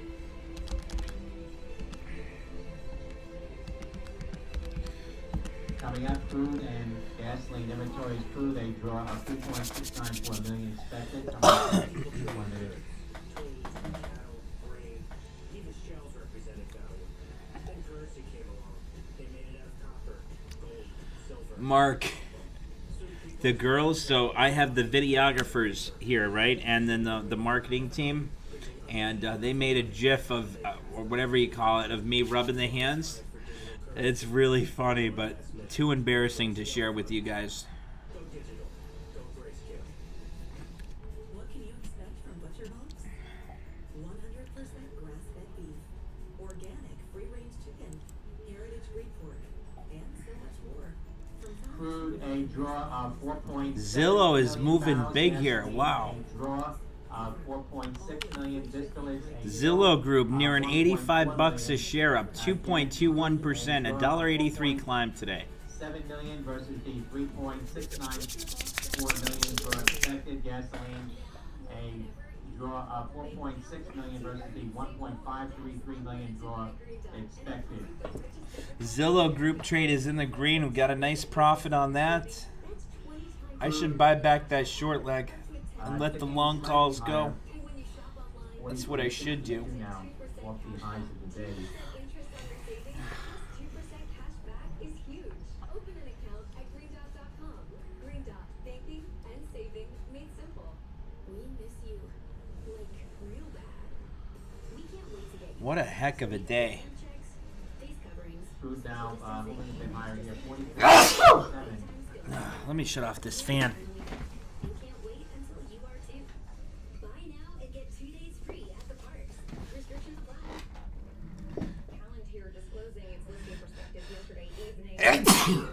Speaker 3: Coming up, Crude and gasoline inventories. Crude, a draw of 3.694 million expected. Coming 1 minute.
Speaker 1: Metal, grain, even shells represented value. Then currency came along. They made it out of copper, gold, silver.
Speaker 2: Mark, the girls, so I have the videographers here, right? And then the marketing team. And they made a GIF of, or whatever you call it, of me rubbing the hands. It's really funny, but too embarrassing to share with you guys.
Speaker 1: Go digital. Go grayscale.
Speaker 8: What can you expect from ButcherBox? 100% grass-fed beef, organic free-range chicken, heritage Greek pork, and so much more. From
Speaker 3: Crude, a draw of 4.7
Speaker 2: Zillow is
Speaker 3: million
Speaker 2: moving
Speaker 3: barrels.
Speaker 2: big here.
Speaker 3: Gasoline,
Speaker 2: Wow.
Speaker 3: a draw of 4.6 million distillates. A
Speaker 2: Zillow Group
Speaker 3: draw of
Speaker 2: nearing
Speaker 3: 1.1
Speaker 2: $85 a
Speaker 3: million.
Speaker 2: share, up 2.21%, a $1.83 climb today.
Speaker 3: 7 million versus the 3.694 million for expected. Gasoline, a draw of 4.6 million versus the 1.533 million draw expected.
Speaker 2: Zillow Group trade is in the green. We got a nice profit on that. I should buy back that short leg and let the long calls go. That's what I should do.
Speaker 3: Now, off the highs of the day.
Speaker 10: Interest on your savings, plus 2% cash back is huge. Open an account at greendot.com. Green Dot, banking and saving made simple.
Speaker 8: We miss you, like, real bad. We can't wait to get you
Speaker 2: What a heck of a day.
Speaker 8: checks, face coverings.
Speaker 3: Crude now moving a bit higher here. 44.7.
Speaker 2: Let me shut off this fan.
Speaker 8: We can't wait until you are too. Buy now and get 2 days free at the parks. Restrictions apply.
Speaker 10: Palantir disclosing its listing perspectives yesterday evening. They do.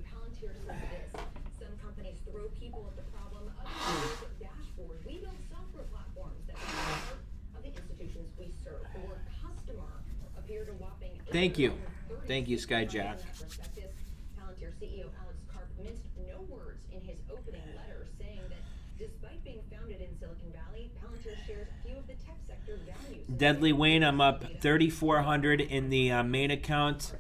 Speaker 10: Palantir says this. Some companies throw people at the problem. Others use dashboard. We build software platforms that are part of the institutions we serve. The word customer appeared a whopping
Speaker 2: Thank you. Thank you, Skyjack.
Speaker 10: Prospectus. Palantir CEO Alex Karp minced no words in his opening letter, saying that despite being founded in Silicon Valley, Palantir shares few of the tech sector values.
Speaker 2: Deadly Wayne, I'm up 3,400 in the main account,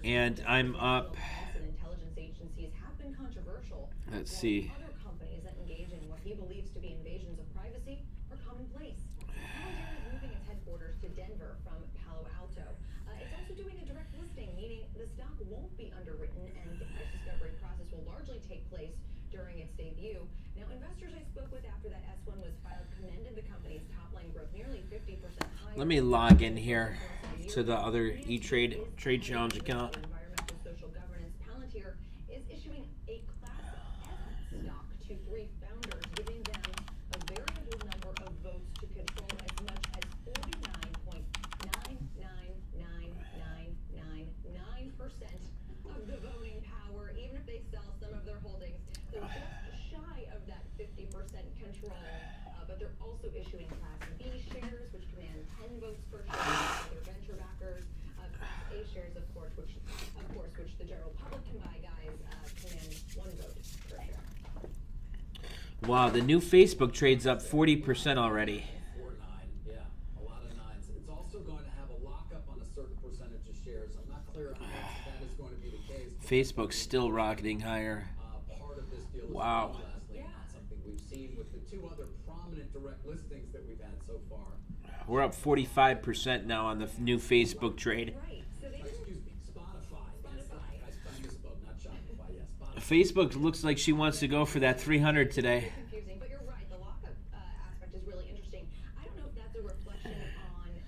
Speaker 2: and I'm up.
Speaker 10: Intelligence agencies have been controversial.
Speaker 2: Let's
Speaker 10: while
Speaker 2: see.
Speaker 10: Other companies that engage in what he believes to be invasions of privacy are commonplace. Palantir is moving its headquarters to Denver from Palo Alto. It's also doing a direct listing, meaning the stock won't be underwritten and the price discovery process will largely take place during its debut. Now, investors I spoke with after that S1 was filed commended the company's top-line growth nearly 50% higher.
Speaker 2: Let me log in here to the other E-Trade Trade Challenge account.
Speaker 10: Environmental social governance. Palantir is issuing a Class F stock to 3 founders, giving them a variable number of votes to control as much as 49.9999999% of the voting power, even if they sell some of their holdings. So just shy of that 50% control. But they're also issuing Class B shares, which command 10 votes per share for their venture backers. Class A shares, of course, which the general public can buy, guys, command 1 vote per share.
Speaker 2: Wow, the new Facebook trade's up 40% already.
Speaker 4: 4.9, yeah, a lot of nines. It's also going to have a lockup on a certain percentage of shares. I'm not clear how much that is going to be the case.
Speaker 2: Facebook's still rocketing higher.
Speaker 4: Part of this deal is
Speaker 2: Wow.
Speaker 4: Leslie, not something we've seen with the 2 other prominent direct listings that we've had so far.
Speaker 2: We're up 45% now on the new Facebook trade.
Speaker 10: Right. So they didn't.
Speaker 4: Excuse me, Spotify. I misspoke, not Shopify. Yeah, Spotify.
Speaker 2: Facebook looks like she wants to go for that 300 today.
Speaker 10: Confusing, but you're right. The lockup aspect is really interesting. I don't know if that's a reflection on Palantir.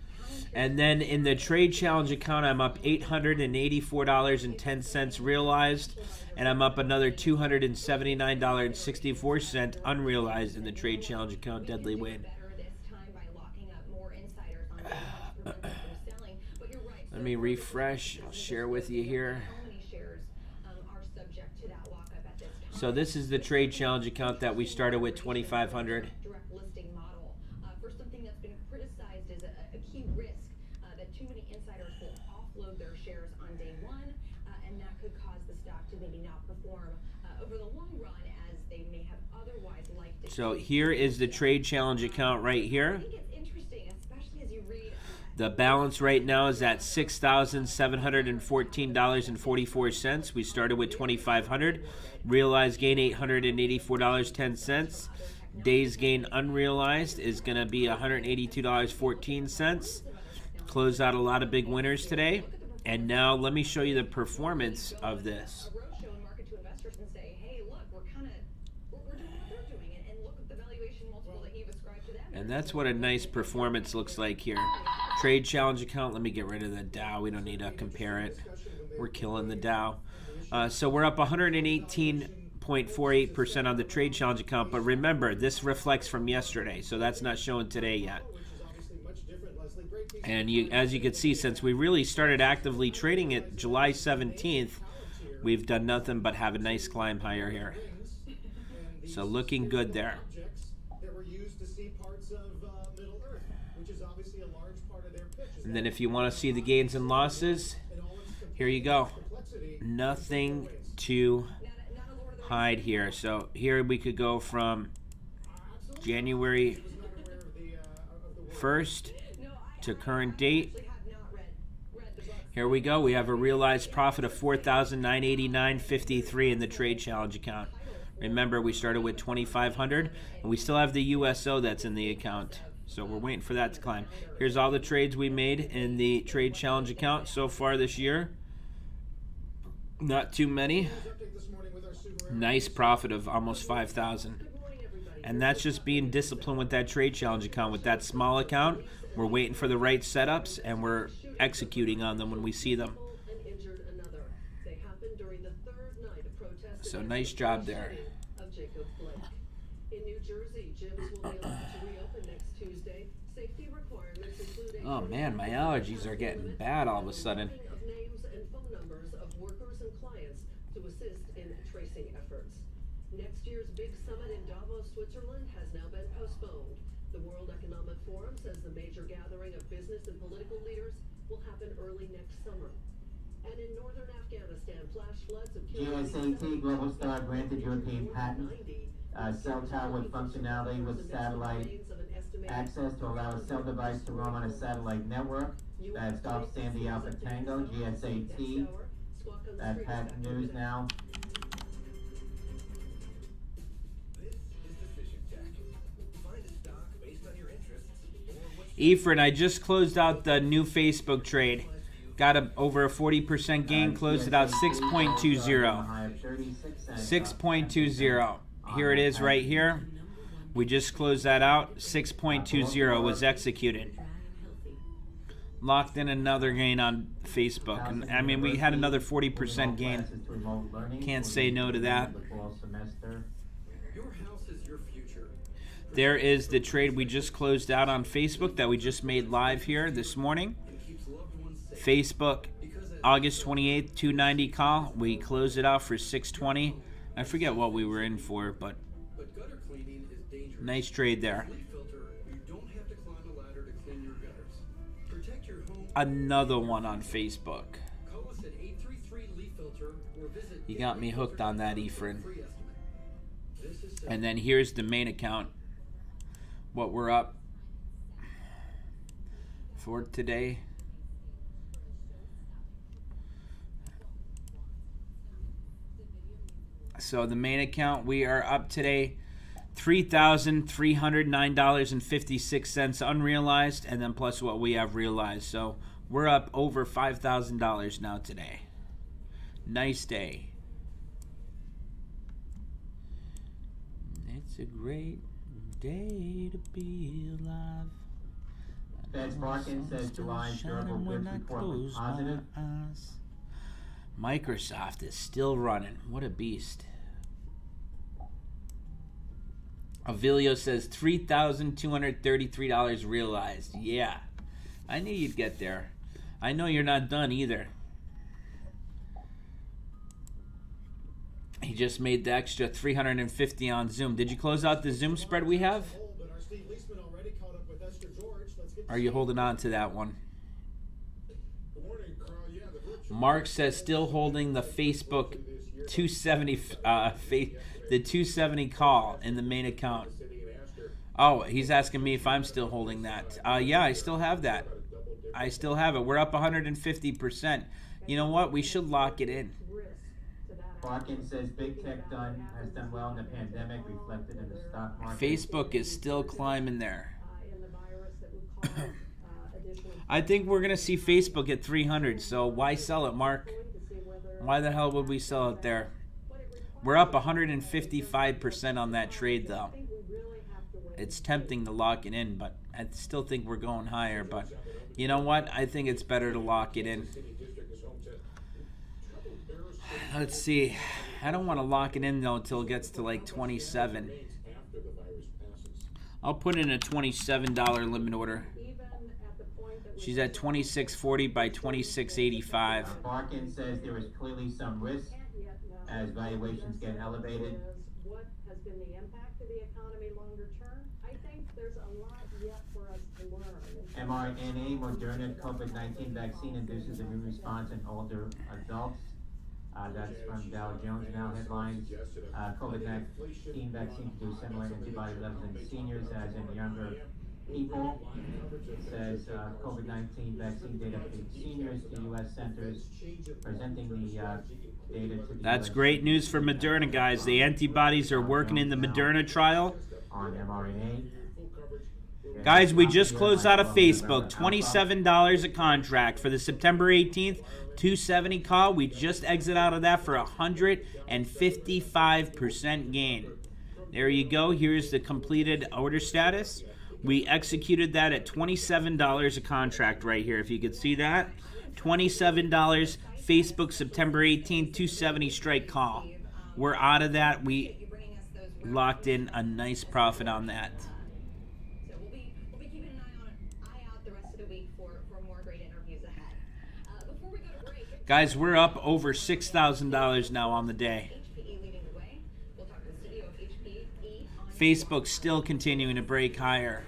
Speaker 2: And then in the Trade Challenge account, I'm up $884.10 realized, and I'm up another $279.64 unrealized in the Trade Challenge account, Deadly Wayne.
Speaker 10: Better this time by locking up more insiders on day one to prevent them from selling. But you're right.
Speaker 2: Let me refresh. I'll share with you here.
Speaker 10: How many shares are subject to that lockup at this time?
Speaker 2: So this is the Trade Challenge account that we started with 2,500.
Speaker 10: Direct listing model for something that's been criticized as a key risk that too many insiders will offload their shares on day one, and that could cause the stock to maybe not perform over the long run as they may have otherwise liked it.
Speaker 2: So here is the Trade Challenge account right
Speaker 10: I
Speaker 2: here.
Speaker 10: think it's interesting, especially as you read
Speaker 2: The balance right now is at $6,714.44. We started with $2,500. Realized gain $884.10. Days gain unrealized is going to be $182.14. Closed out a lot of big winners today. And now let me show you the performance of this.
Speaker 10: A roadshow and market to investors and say, hey, look, we're doing what they're doing, and look at the valuation multiple that you've ascribed to them.
Speaker 2: And that's what a nice performance looks like here. Trade challenge account. Let me get rid of the Dow. We don't need to compare it. We're killing the Dow. So we're up 118.48% on the trade challenge account. But remember, this reflects from yesterday, so that's not showing today yet. And as you can see, since we really started actively trading it July 17th, we've done nothing but have a nice climb higher here. So looking good there. And then if you want to see the gains and losses, here you go. Nothing to hide here. So here we could go from January 1st to current date. Here we go. We have a realized profit of $4,989.53 in the trade challenge account. Remember, we started with $2,500, and we still have the USO that's in the account. So we're waiting for that to climb. Here's all the trades we made in the trade challenge account so far this year. Not too many. Nice profit of almost $5,000. And that's just being disciplined with that trade challenge account. With that small account, we're waiting for the right setups, and we're executing on them when we see them. So nice job there. Oh man, my allergies are getting bad all of a sudden.
Speaker 12: Next year's big summit in Davos, Switzerland has now been postponed. The World Economic Forum says the major gathering of business and political leaders will happen early next summer. And in northern Afghanistan, flash floods have killed
Speaker 3: GSAT Global Star granted European patent. Cell tower with functionality with satellite access to allow a cell device to roam on a satellite network. That's Golf Sandy Alpha Tango, GSAT. That patent news now.
Speaker 2: Efren, I just closed out the new Facebook trade. Got over a 40% gain, closed it out 6.20. 6.20. Here it is right here. We just closed that out. 6.20 was executed. Locked in another gain on Facebook. And I mean, we had another 40% gain. Can't say no to that. There is the trade we just closed out on Facebook that we just made live here this morning. Facebook, August 28th, 290 call. We closed it out for 620. I forget what we were in for, but nice trade there. Another one on Facebook. You got me hooked on that, Efren. And then here's the main account. What we're up for today. So the main account, we are up today $3,309.56 unrealized, and then plus what we have realized. So we're up over $5,000 now today. Nice day. It's a great day to be alive.
Speaker 3: Fed's Barkin says July's durable goods report was positive.
Speaker 2: Microsoft is still running. What a beast. Avilio says $3,233 realized. Yeah, I knew you'd get there. I know you're not done either. He just made the extra 350 on Zoom. Did you close out the Zoom spread we have? Are you holding on to that one? Mark says still holding the Facebook 270 the 270 call in the main account. Oh, he's asking me if I'm still holding that. Yeah, I still have that. I still have it. We're up 150%. You know what? We should lock it in.
Speaker 3: Barkin says big tech has done well in the pandemic, reflected in the stock market.
Speaker 2: Facebook is still climbing there. I think we're going to see Facebook at 300, so why sell it, Mark? Why the hell would we sell it there? We're up 155% on that trade, though. It's tempting to lock it in, but I still think we're going higher. But you know what? I think it's better to lock it in. Let's see. I don't want to lock it in, though, until it gets to like 27. I'll put in a $27 limit order. She's at 2640 by 2685.
Speaker 3: Barkin says there is clearly some risk as valuations get elevated.
Speaker 12: What has been the impact of the economy longer term? I think there's a lot yet for us to learn.
Speaker 3: mRNA Moderna COVID-19 vaccine induces immune response in older adults. That's from Dow Jones Now headlines. COVID-19 vaccine produce similar antibody levels in seniors as in younger people. It says COVID-19 vaccine data for seniors to U.S. centers, presenting the data to the
Speaker 2: That's
Speaker 3: US
Speaker 2: great news for Moderna, guys. The antibodies are working in the Moderna trial.
Speaker 3: on mRNA.
Speaker 2: Guys, we just closed out of Facebook. $27 a contract for the September 18th 270 call. We just exit out of that for 155% gain. There you go. Here's the completed order status. We executed that at $27 a contract right here. If you could see that. $27 Facebook September 18th 270 strike call. We're out of that. We locked in a nice profit on that.
Speaker 10: So we'll be keeping an eye out the rest of the week for more great interviews ahead. Before we go to break,
Speaker 2: Guys, we're up over $6,000 now on the day.
Speaker 10: HPE leading the way. We'll talk to the CEO of HPE on
Speaker 2: Facebook still continuing to break higher.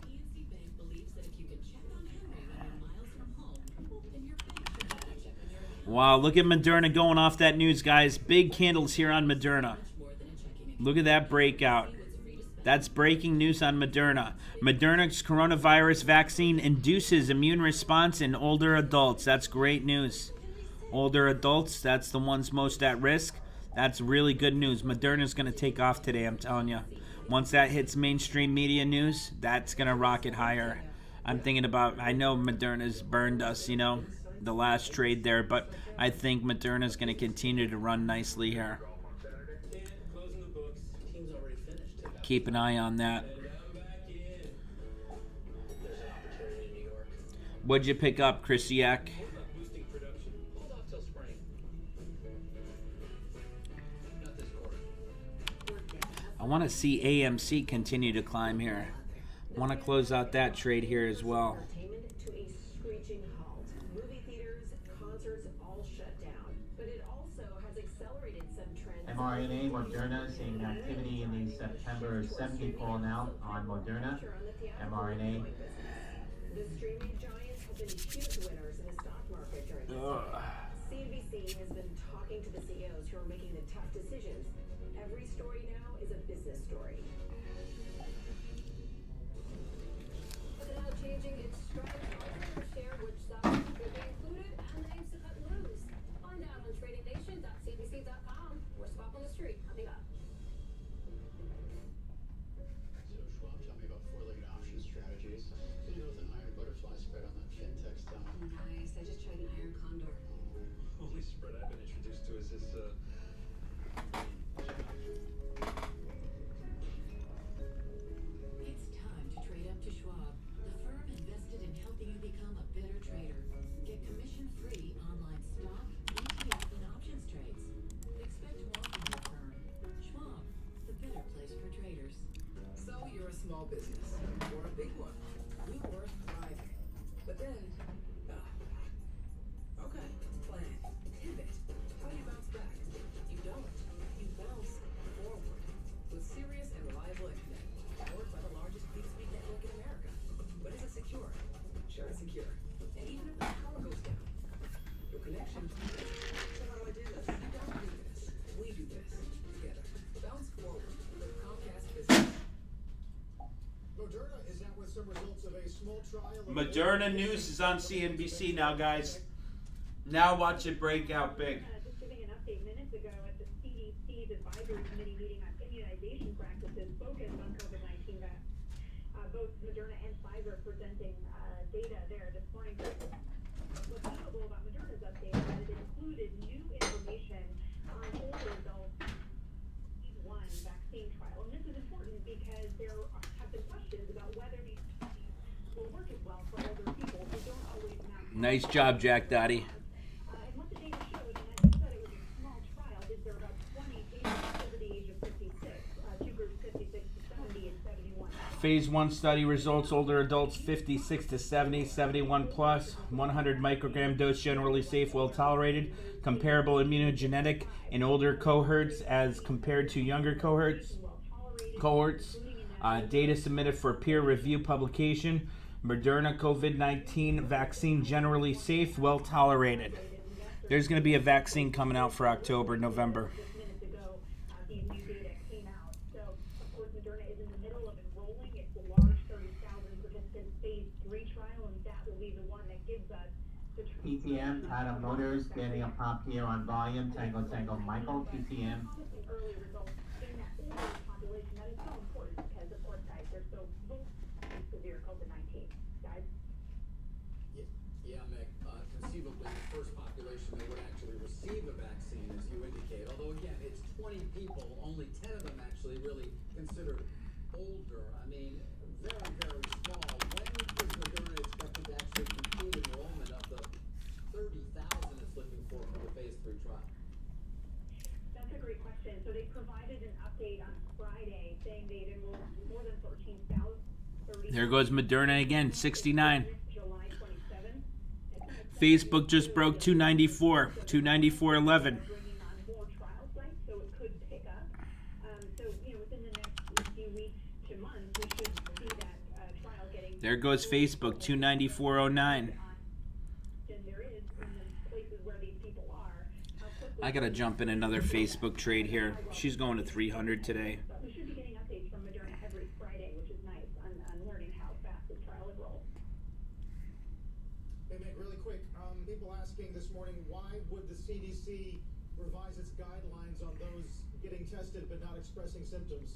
Speaker 8: PNC Bank believes that if you can check on Henry when you're miles from home, then your bank should be checking your account
Speaker 2: Wow, look at Moderna going off that news, guys. Big candles here on Moderna.
Speaker 8: more than a checking account.
Speaker 2: Look at that breakout. That's breaking news on Moderna. Moderna's coronavirus vaccine induces immune response in older adults. That's great news. Older adults, that's the ones most at risk. That's really good news. Moderna's going to take off today, I'm telling you. Once that hits mainstream media news, that's going to rocket higher. I'm thinking about, I know Moderna's burned us, you know, the last trade there, but I think Moderna's going to continue to run nicely here.
Speaker 4: Closing the books. Team's already finished.
Speaker 2: Keep an eye on that.
Speaker 4: And I'm back in. There's an opportunity in New York.
Speaker 2: What'd you pick up, Chrissiak?
Speaker 4: Hold up boosting production. Hold off till spring. Not this quarter.
Speaker 2: I want to see AMC continue to climb here. I want to close out that trade here as well.
Speaker 12: Entertainment to a screeching halt. Movie theaters, concerts all shut down. But it also has accelerated some trends.
Speaker 3: mRNA Moderna seeing activity in the September 70 call now on Moderna. mRNA.
Speaker 12: The streaming giants have been huge winners in the stock market during this time. CNBC has been talking to the CEOs who are making the tough decisions. Every story now is a business story.
Speaker 10: With it now changing its strategy, traders share which stocks will be included and the names to cut and lose. Find out on tradingnation.cnbc.com. We're Swap on the Street coming up.
Speaker 6: So Schwab, tell me about four-legged option strategies. You know, with an iron butterfly spread on that fintech stock.
Speaker 8: Nice. I just tried an iron condor.
Speaker 6: Only spread I've been introduced to is this,
Speaker 8: It's time to trade up to Schwab, the firm invested in helping you become a better trader. Get commission-free online stock, ETF, and options trades. Expect more from your firm. Schwab, the better place for traders.
Speaker 13: So you're a small business, or a big one. You worth thriving. But then, okay, plan, pivot. How do you bounce back? You don't. You bounce forward with serious and reliable internet, powered by the largest speed network in America. But is it secure? Sure it's secure. And even if the power goes down, your connection. So how do I do this? You don't do this. We do this together. Bounce forward with Comcast Business.
Speaker 5: Moderna a small trial of
Speaker 2: Moderna news is on CNBC now, guys. Now watch it break out big.
Speaker 10: Just giving an update minutes ago at the CDC's advisory committee meeting on immunization practices focused on COVID-19. Both Moderna and Pfizer presenting data there this morning. What's notable about Moderna's update is that it included new information on older adults one vaccine trial. And this is important because there have been questions about whether these studies will work as well for older people who don't always match.
Speaker 2: Nice job, Jack Dottie.
Speaker 10: And what the data showed, and as you said, it was a small trial, is there about 20 patients over the age of 56, two groups 56 to 70 and 71.
Speaker 2: Phase 1 study results, older adults 56 to 70, 71 plus, 100 microgram dose, generally safe, well tolerated, comparable immunogenetic in older cohorts as compared to younger cohorts. Data submitted for peer review publication. Moderna COVID-19 vaccine generally safe, well tolerated. There's going to be a vaccine coming out for October, November.
Speaker 10: Minutes ago, these new data came out. So, of course, Moderna is in the middle of enrolling its large 30,000 participant phase 3 trial, and that will be the one that gives us the
Speaker 3: TTM, Tata Motors, getting a pop here on volume. Tango Tango Michael, TTM.
Speaker 10: promising early results in that older population. That is so important because, of course, guys, they're so severe COVID-19. Guys?
Speaker 4: Yeah, Mick, conceivably the first population that would actually receive a vaccine, as you indicate. Although, again, it's 20 people, only 10 of them actually really considered older. I mean, very, very small. When is Moderna expected to actually complete enrollment of the 30,000 it's looking for the phase 3 trial?
Speaker 10: That's a great question. So they provided an update on Friday saying they'd enrolled more than 13,000.
Speaker 2: There goes Moderna again, 69.
Speaker 10: July 27th.
Speaker 2: Facebook just broke 294, 294.11.
Speaker 10: Bringing on more trial sites, so it could pick up. So, within the next few weeks to months, we should see that trial getting.
Speaker 2: There goes Facebook, 294.09.
Speaker 10: And there is in the places where these people are.
Speaker 2: I gotta jump in another Facebook trade here. She's going to 300 today.
Speaker 10: We should be getting updates from Moderna every Friday, which is nice on learning how fast this trial is rolled.
Speaker 5: Hey, Mick, really quick, people asking this morning, why would the CDC revise its guidelines on those getting tested but not expressing symptoms?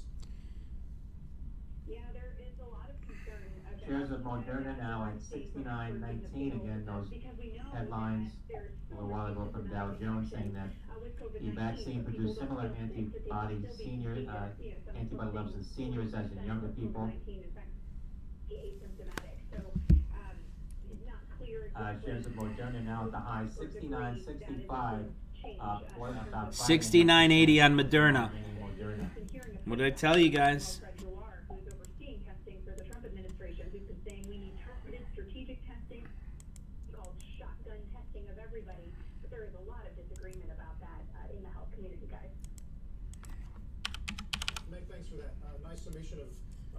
Speaker 10: Yeah, there is a lot of concern about
Speaker 3: Shares of Moderna now at 69.19. Again, those headlines a little while ago from Dow Jones saying that the vaccine produced similar antibody levels in seniors as in younger people. Shares of Moderna now at the high 69.65. About
Speaker 2: 69.80 on Moderna. What did I tell you guys?
Speaker 10: Who's overseeing testing for the Trump administration, who's been saying we need targeted strategic testing called shotgun testing of everybody. But there is a lot of disagreement about that in the health community, guys.
Speaker 5: Meg, thanks for that. Nice summation of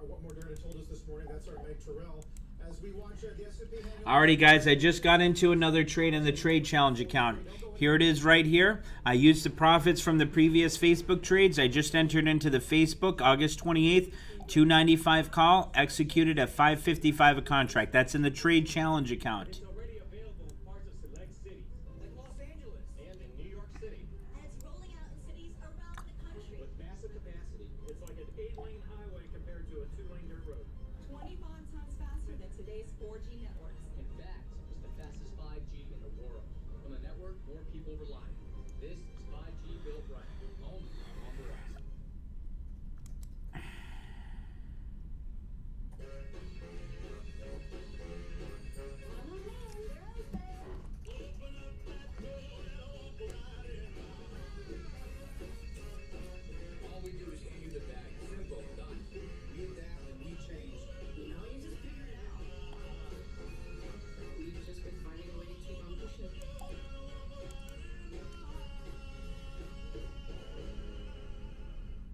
Speaker 5: what Moderna told us this morning. That's our Meg Terrell. As we watch the S&P
Speaker 2: Alrighty, guys, I just got into another trade in the Trade Challenge account. Here it is right here. I used the profits from the previous Facebook trades. I just entered into the Facebook August 28th, 295 call, executed at 555 a contract. That's in the Trade Challenge account.
Speaker 1: It's already available in parts of select cities, like Los Angeles and in New York City.
Speaker 8: And it's rolling out in cities around the country.
Speaker 1: With massive capacity, it's like an 8-lane highway compared to a 2-lane dirt road.
Speaker 13: 25 times faster than today's 4G networks.
Speaker 4: In fact, it's the fastest 5G in the world. On the network, more people rely on it. This is 5G built right, only on Verizon. All we do is hand you the bag. Simple, done. We adapt and we change.
Speaker 8: You just figured it out. We've just been finding a way to keep on pushing.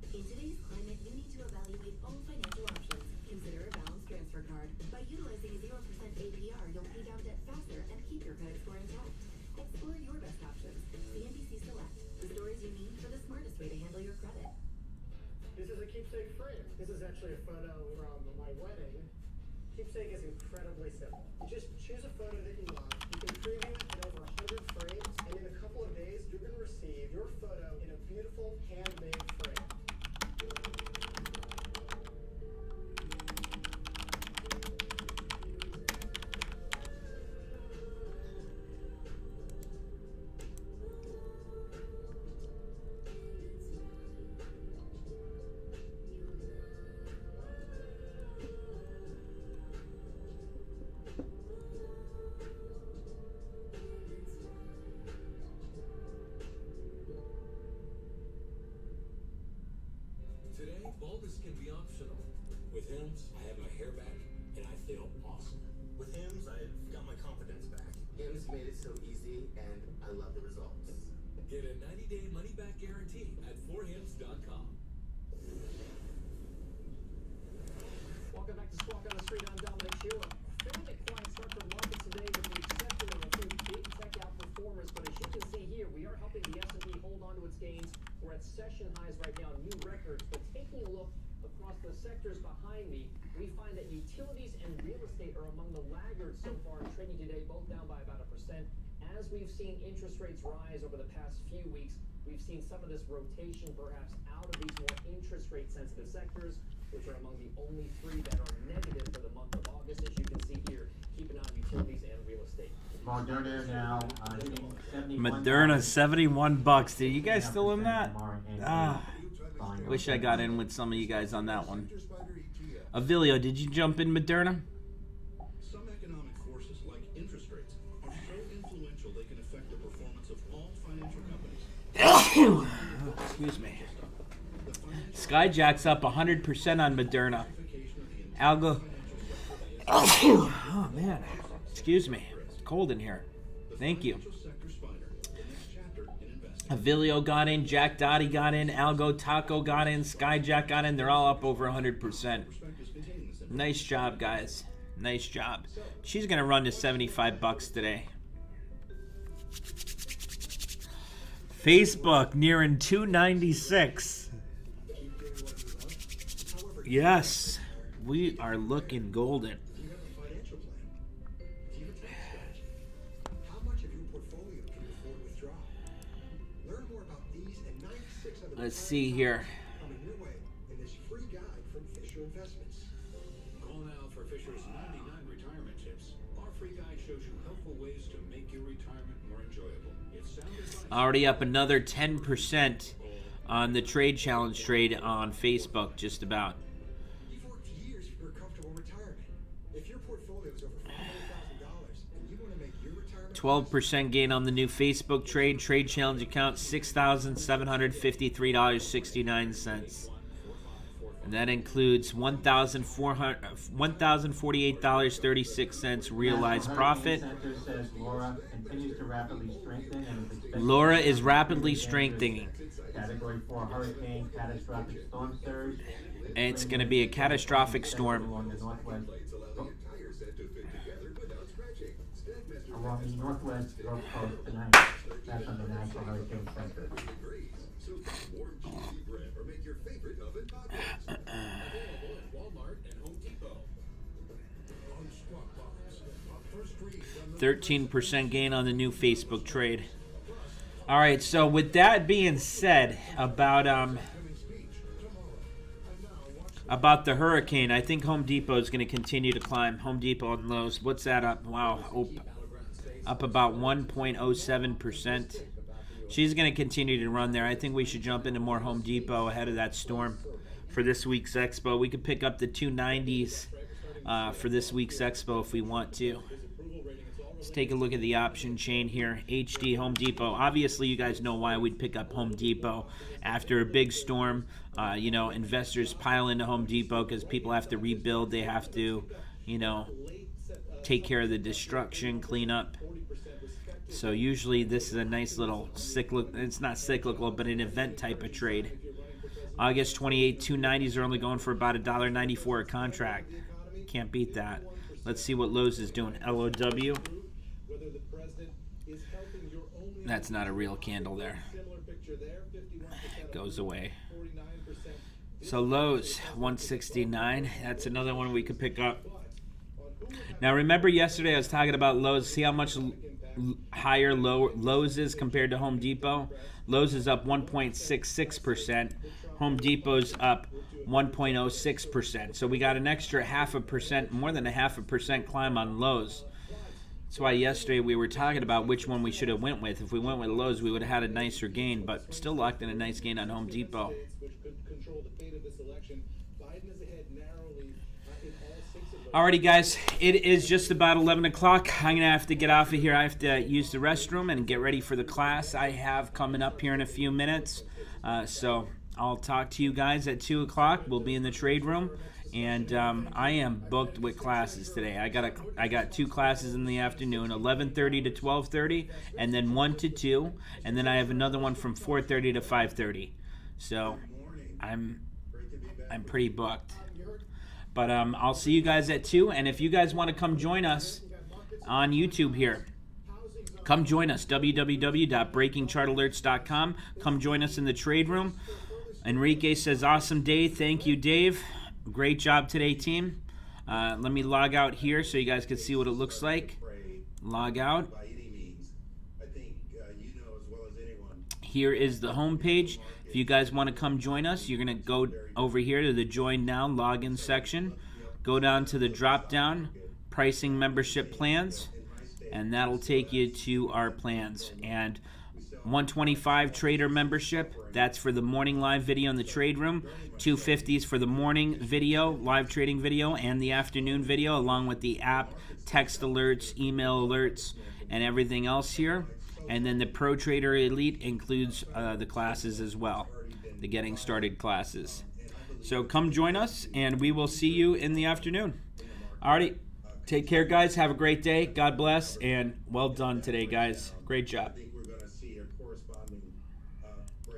Speaker 8: In today's climate, you need to evaluate all financial options. Consider a balanced transfer card. By utilizing a 0% APR, you'll pay down debt faster and keep your credit score intact. Explore your best options. CNBC Select. The stories you need for the smartest way to handle your credit.
Speaker 5: This is a keepsake frame. This is actually a photo from my wedding.
Speaker 14: Keepsake is incredibly simple. You just choose a photo that you love, you can preview it in over 100 frames, and in a couple of days, you're going to receive your photo in a beautiful handmade frame.
Speaker 9: Today, baldness can be optional. With Hims, I have my hair back, and I feel awesome.
Speaker 1: With Hims, I've got my confidence back.
Speaker 15: Hims made it so easy, and I love the results.
Speaker 9: Get a 90-day money-back guarantee at forhims.com.
Speaker 12: Welcome back to Squawk on the Street. I'm Dominic Sheila. Fairly quiet start to the markets today with the exception of a few big tech outperformers. But as you can see here, we are helping the S&P hold on to its gains. We're at session highs right now, new records. But taking a look across the sectors behind me, we find that utilities and real estate are among the laggards so far in trading today, both down by about 1%. As we've seen interest rates rise over the past few weeks, we've seen some of this rotation perhaps out of these more interest rate sensitive sectors, which are among the only three that are negative for the month of August. As you can see here, keep an eye on utilities and real estate.
Speaker 3: Moderna now hitting 71.
Speaker 2: Moderna, 71 bucks. Dude, you guys still in that? Wish I got in with some of you guys on that one. Avilio, did you jump in Moderna?
Speaker 9: Some economic forces, like interest rates, are so influential they can affect the performance of all financial companies.
Speaker 2: Excuse me. Skyjack's up 100% on Moderna. Algo. Oh, man. Excuse me. It's cold in here. Thank you. Avilio got in, Jack Dottie got in, Algo Taco got in, Skyjack got in. They're all up over 100%. Nice job, guys. Nice job. She's going to run to 75 bucks today. Facebook nearing 296. Yes, we are looking golden.
Speaker 7: Do you have a financial plan? Do you have a tax strategy? How much of your portfolio can you afford to withdraw? Learn more about these and 96 other
Speaker 2: Let's see here.
Speaker 7: coming your way in this free guide from Fisher Investments.
Speaker 9: Call now for Fisher's 99 retirement tips. Our free guide shows you helpful ways to make your retirement more enjoyable. It's sound advice.
Speaker 2: Already up another 10% on the trade challenge trade on Facebook, just about.
Speaker 7: You've worked years for a comfortable retirement. If your portfolio is over $500,000 and you want to make your retirement
Speaker 2: 12% gain on the new Facebook trade challenge account, $6,753.69. And that includes $1,048.36 realized profit.
Speaker 3: Center says Laura continues to rapidly strengthen and is expected
Speaker 2: Laura is rapidly strengthening.
Speaker 3: Category 4 hurricane, catastrophic storm surge.
Speaker 2: It's going to be a catastrophic storm.
Speaker 3: Along the northwest Gulf Coast tonight. That's on the National Hurricane Center.
Speaker 9: Or make your favorite oven podcast. Available at Walmart and Home Depot. On Squawk Box, first read on the
Speaker 2: 13% gain on the new Facebook trade. All right, so with that being said about the hurricane, I think Home Depot is going to continue to climb. Home Depot and Lowe's, what's that up? Wow, up about 1.07%. She's going to continue to run there. I think we should jump into more Home Depot ahead of that storm for this week's expo. We could pick up the 290s for this week's expo if we want to. Let's take a look at the option chain here. HD Home Depot. Obviously, you guys know why we'd pick up Home Depot after a big storm. Investors pile into Home Depot because people have to rebuild. They have to, take care of the destruction, clean up. So usually this is a nice little cyclical, it's not cyclical, but an event type of trade. August 28, 290s are only going for about $1.94 a contract. Can't beat that. Let's see what Lowe's is doing. LOW. That's not a real candle there. It goes away. So Lowe's 169. That's another one we could pick up. Now, remember yesterday I was talking about Lowe's. See how much higher Lowe's is compared to Home Depot? Lowe's is up 1.66%. Home Depot's up 1.06%. So we got an extra 0.5%, more than a 0.5% climb on Lowe's. That's why yesterday we were talking about which one we should have went with. If we went with Lowe's, we would have had a nicer gain, but still locked in a nice gain on Home Depot. Alrighty, guys, it is just about 11 o'clock. I'm going to have to get off of here. I have to use the restroom and get ready for the class I have coming up here in a few minutes. So I'll talk to you guys at 2 o'clock. We'll be in the trade room. And I am booked with classes today. I got 2 classes in the afternoon, 11:30 to 12:30, and then 1 to 2, and then I have another one from 4:30 to 5:30. So I'm pretty booked. But I'll see you guys at 2, and if you guys want to come join us on YouTube here, come join us, www.breakingchartalerts.com. Come join us in the trade room. Enrique says, awesome day. Thank you, Dave. Great job today, team. Let me log out here so you guys can see what it looks like. Log out. Here is the home page. If you guys want to come join us, you're going to go over here to the Join Now login section. Go down to the drop-down, Pricing Membership Plans, and that'll take you to our plans. And 125 trader membership, that's for the morning live video in the trade room. 250s for the morning video, live trading video, and the afternoon video, along with the app, text alerts, email alerts, and everything else here. And then the Pro Trader Elite includes the classes as well, the Getting Started classes. So come join us, and we will see you in the afternoon. Alrighty, take care, guys. Have a great day. God bless, and well done today, guys. Great job.